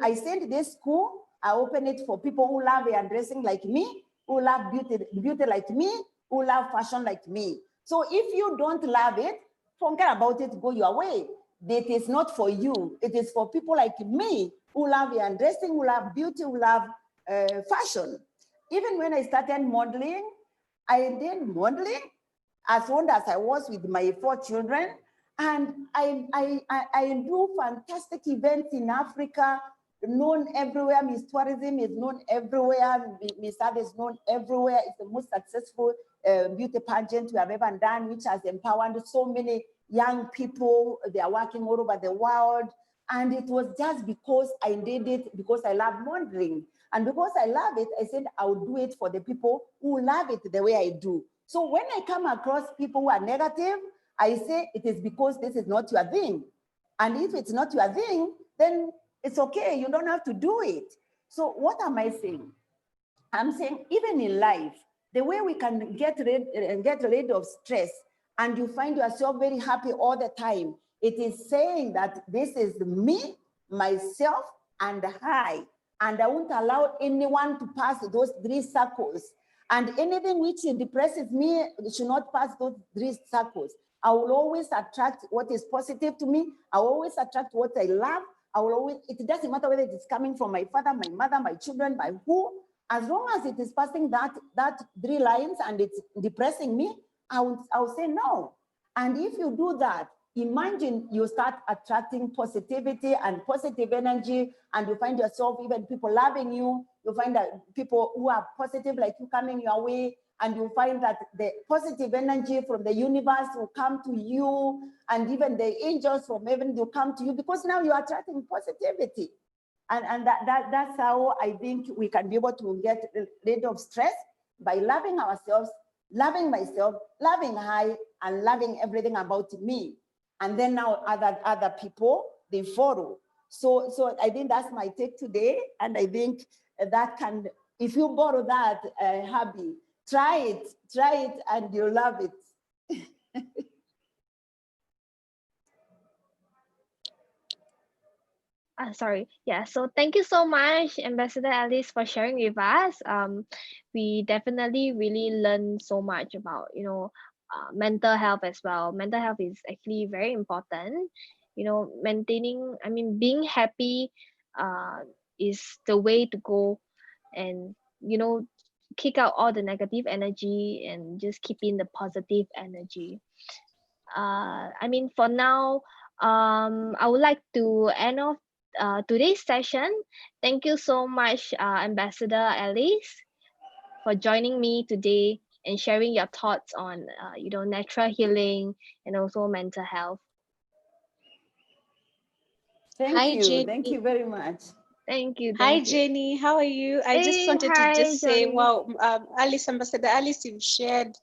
I sent this school, I opened it for people who love dressing like me, who love beauty like me, who love fashion like me. So if you don't love it, forget about it, go your way. It is not for you. It is for people like me who love dressing, who love beauty, who love fashion. Even when I started modeling, I did modeling as old as I was with my 4 children. And I do fantastic events in Africa, known everywhere. Miss Tourism is known everywhere. Miss Ave is known everywhere. It's the most successful beauty pageant we have ever done, which has empowered so many young people. They are working all over the world. And it was just because I did it, because I love modeling. And because I love it, I said I would do it for the people who love it the way I do. So when I come across people who are negative, I say it is because this is not your thing. And if it's not your thing, then it's okay. You don't have to do it. So what am I saying? I'm saying even in life, The way we can get rid of stress and you find yourself very happy all the time, it is saying that this is me, myself, and I. And I won't allow anyone to pass those 3 circles. And anything which depresses me should not pass those 3 circles. I will always attract what is positive to me. I will always attract what I love. I will always, it doesn't matter whether it is coming from my father, my mother, my children, my who, as long as it is passing that 3 lines and it's depressing me, I will say no. And if you do that, imagine you start attracting positivity and positive energy, and you find yourself, even people loving you, you find that people who are positive like you coming your way, and you find that the positive energy from the universe will come to you, and even the angels from heaven will come to you, because now you are attracting positivity. And that's how I think we can be able to get rid of stress, by loving ourselves, loving myself, loving I, and loving everything about me. And then now other people, they follow. So I think that's my take today. And I think that can, if you borrow that hobby, try it, and you'll love it. Sorry. Yeah. So thank you so much, Ambassador Alice, for sharing with us. We definitely really learned so much about, mental health as well. Mental health is actually very important. Maintaining, being happy, is the way to go, and kick out all the negative energy and just keep in the positive energy. For now, I would like to end off today's session. Thank you so much, Ambassador Alice, for joining me today and sharing your thoughts on, natural healing and also mental health. Thank you. Jenny. Thank you very much. Thank you. Hi, Thank you. Jenny. How are you? I just Hey, wanted hi, to just say, Johnny. wow, Ambassador Alice, you've shared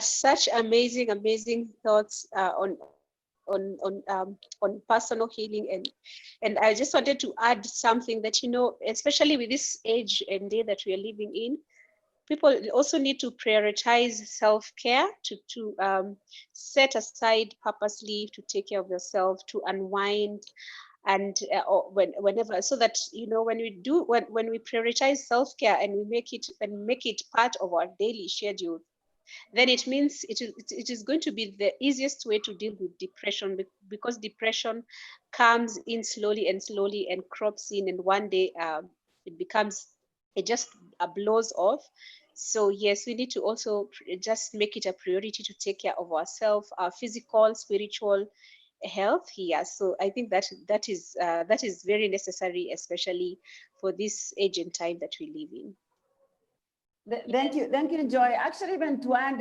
such amazing thoughts on personal healing, and I just wanted to add something that, especially with this age and day that we are living in, people also need to prioritize self-care, to set aside purposely to take care of yourself, to unwind, and whenever, so that when we prioritize self-care and we make it part of our daily schedule, then it means it is going to be the easiest way to deal with depression, because depression comes in slowly and crops in, and one day it just blows off. So yes, we need to also just make it a priority to take care of ourselves, our physical, spiritual health here. So I think that is very necessary, especially for this age and time that we live in. Thank you, Joy. Actually, even to add,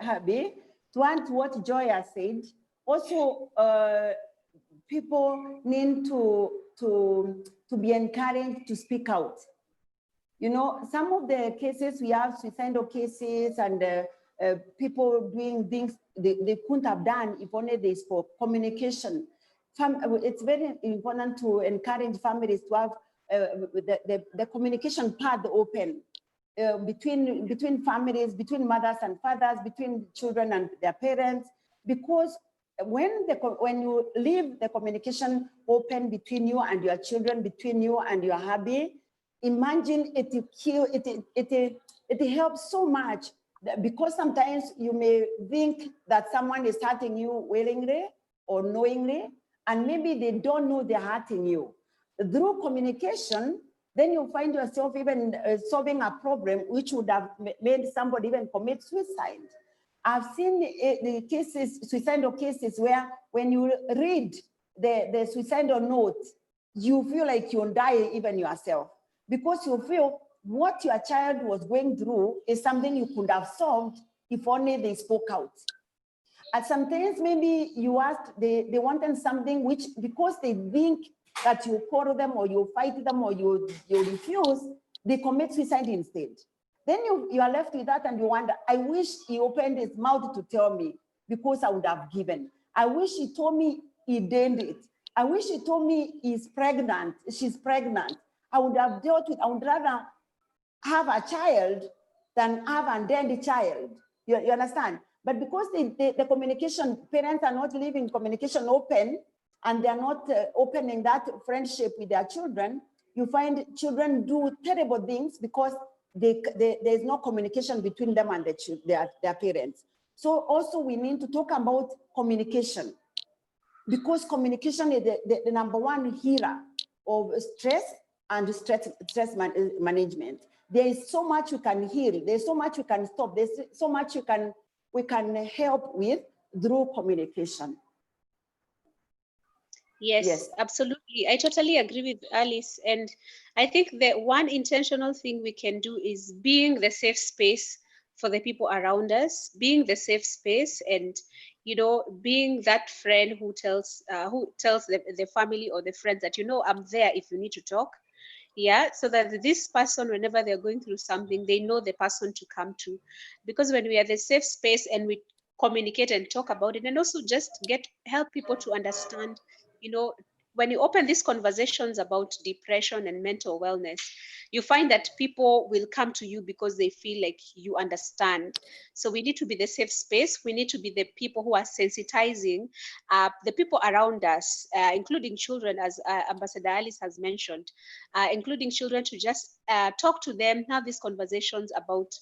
Habi, to add to what Joy has said, also people need to be encouraged to speak out. Some of the cases we have, suicidal cases, and people doing things they couldn't have done if only this for communication. It's very important to encourage families to have the communication path open. Between families, between mothers and fathers, between children and their parents, because when you leave the communication open between you and your children, between you and your hubby, imagine it helps so much, because sometimes you may think that someone is hurting you willingly or knowingly, and maybe they don't know they're hurting you. Through communication, then you find yourself even solving a problem which would have made somebody even commit suicide. I've seen the cases, suicidal cases, where when you read the suicidal note, you feel like you'll die even yourself, because you feel what your child was going through is something you could have solved if only they spoke out. And sometimes maybe you asked, they wanted something which, because they think that you quarrel them or you fight them or you refuse, they commit suicide instead. Then you are left with that and you wonder, I wish he opened his mouth to tell me, because I would have given. I wish he told me he did it. I wish he told me she's pregnant. I would have dealt with, I would rather have a child than have and then the child. You understand? But because the communication, parents are not leaving communication open, and they're not opening that friendship with their children, you find children do terrible things because there's no communication between them and their parents. So also we need to talk about communication, because communication is the number one healer of stress and stress management. There is so much you can heal. There's so much you can stop. There's so much we can help with through communication. Yes, absolutely. I totally agree with Alice. And I think that one intentional thing we can do is being the safe space for the people around us, being the safe space, and being that friend who tells the family or the friends that I'm there if you need to talk. Yeah, so that this person, whenever they're going through something, they know the person to come to. Because when we are the safe space and we communicate and talk about it, and also just help people to understand, when you open these conversations about depression and mental wellness, you find that people will come to you because they feel like you understand. So we need to be the safe space. We need to be the people who are sensitizing the people around us, including children, as Ambassador Alice has mentioned, including children, to just talk to them, have these conversations about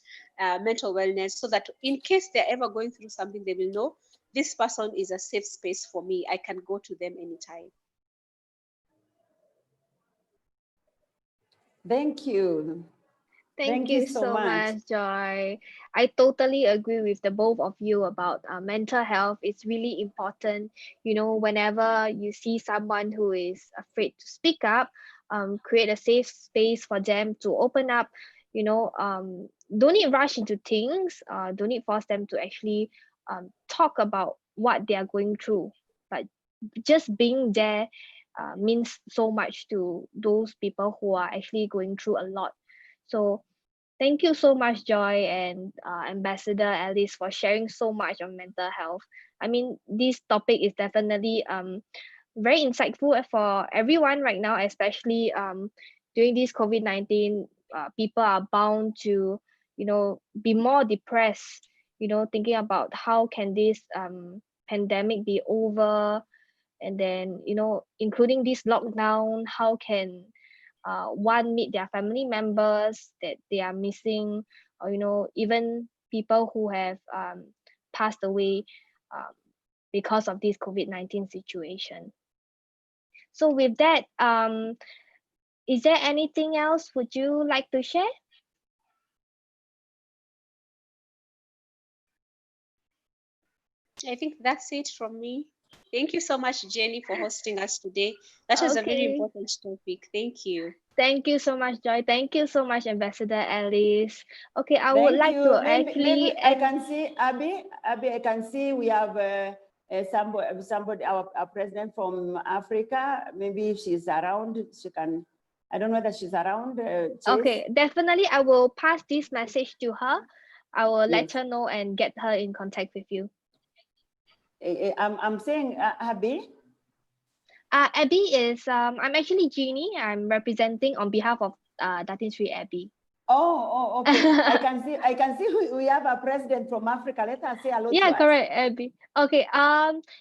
mental wellness, so that in case they're ever going through something, they will know this person is a safe space for me. I can go to them anytime. Thank you. Thank you so much, Joy. I totally agree with the both of you about mental health. It's really important. Whenever you see someone who is afraid to speak up, create a safe space for them to open up. Don't need rush into things. Don't need force them to actually talk about what they are going through. But just being there means so much to those people who are actually going through a lot. So thank you so much, Joy and Ambassador Alice, for sharing so much on mental health. I mean, this topic is definitely very insightful for everyone right now, especially during this COVID-19. People are bound to, be more depressed. Thinking about how can this pandemic be over, and then including this lockdown, how can one meet their family members that they are missing, or even people who have passed away um, because of this COVID-19 situation. So with that, is there anything else would you like to share? I think that's it from me. Thank you so much, Jenny, for hosting us today. That was a very important topic. Thank you. Thank you so much, Joy. Thank you so much, Ambassador Alice. Okay, I would like to maybe I can see Abby. I can see we have somebody, our president from Africa. Maybe if she's around, she can. I don't know whether she's around. Okay, definitely. I will pass this message to her. I will let her know and get her in contact with you. I'm saying Abby. Abby is I'm actually Jeannie. I'm representing on behalf of Datin Sri Abby. Oh, okay. I can see we have a president from Africa. Let her say hello. Yeah, correct, Abby. Okay.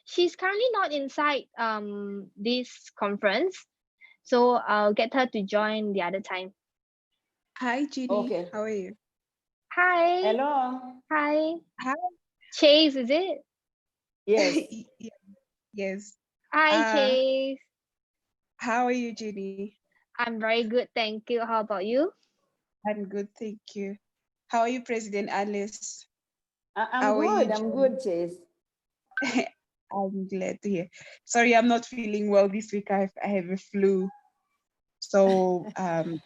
She's currently not inside this conference, so I'll get her to join the other time. Hi, Jeannie. Okay. How are you? Hi. Hello. Hi. Hi. Chase, is it? Yes. Yes. Hi, Chase. How are you, Jeannie? I'm very good, thank you. How about you? I'm good, thank you. How are you, President Alice? I'm good, Chase. I'm glad to hear. Sorry, I'm not feeling well this week. I have a flu. So, and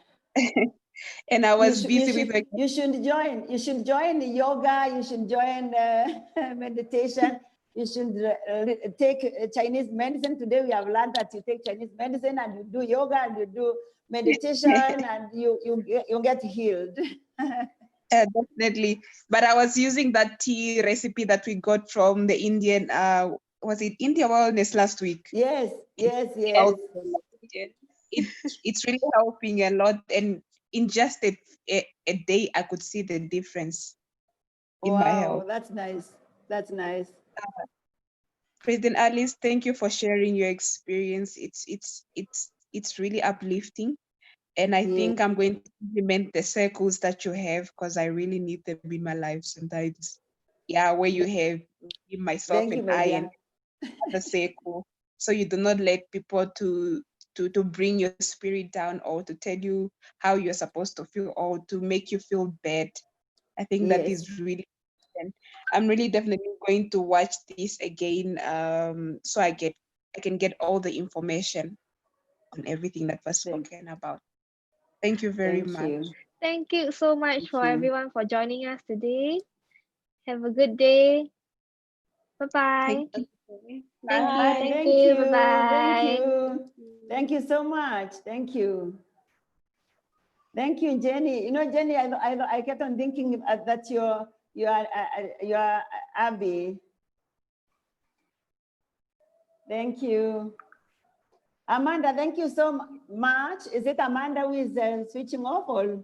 I was busy with you should join the yoga, you should join meditation, you should take Chinese medicine. Today we have learned that you take Chinese medicine and you do yoga and you do meditation and you get healed. Definitely. But I was using that tea recipe that we got from the Indian, was it India Wellness last week? Yes. It's really helping a lot. And in just a day, I could see the difference in my health. Wow, that's nice. That's nice. President Alice, thank you for sharing your experience. It's really uplifting. And I think I'm going to implement the circles that you have, because I really need them in my life sometimes. Yeah, where you have me, myself, Thank you, and my I, dear. and the circle. So you do not let people to bring your spirit down, or to tell you how you're supposed to feel, or to make you feel bad. I think that Yes. is really important. I'm really definitely going to watch this again, so I can get all the information on everything that was spoken about. Thank you very Thank much. you. Thank you so much Thank for you. everyone for joining us today. Have a good day. Bye-bye. Thank you. Thank you. Bye. Thank Thank you. you. Thank Bye-bye. you. Thank you so much. Thank you. Thank you, Jenny. You know, Jenny, I kept on thinking that you're Abby. Thank you. Amanda, thank you so much. Is it Amanda who is switching off or?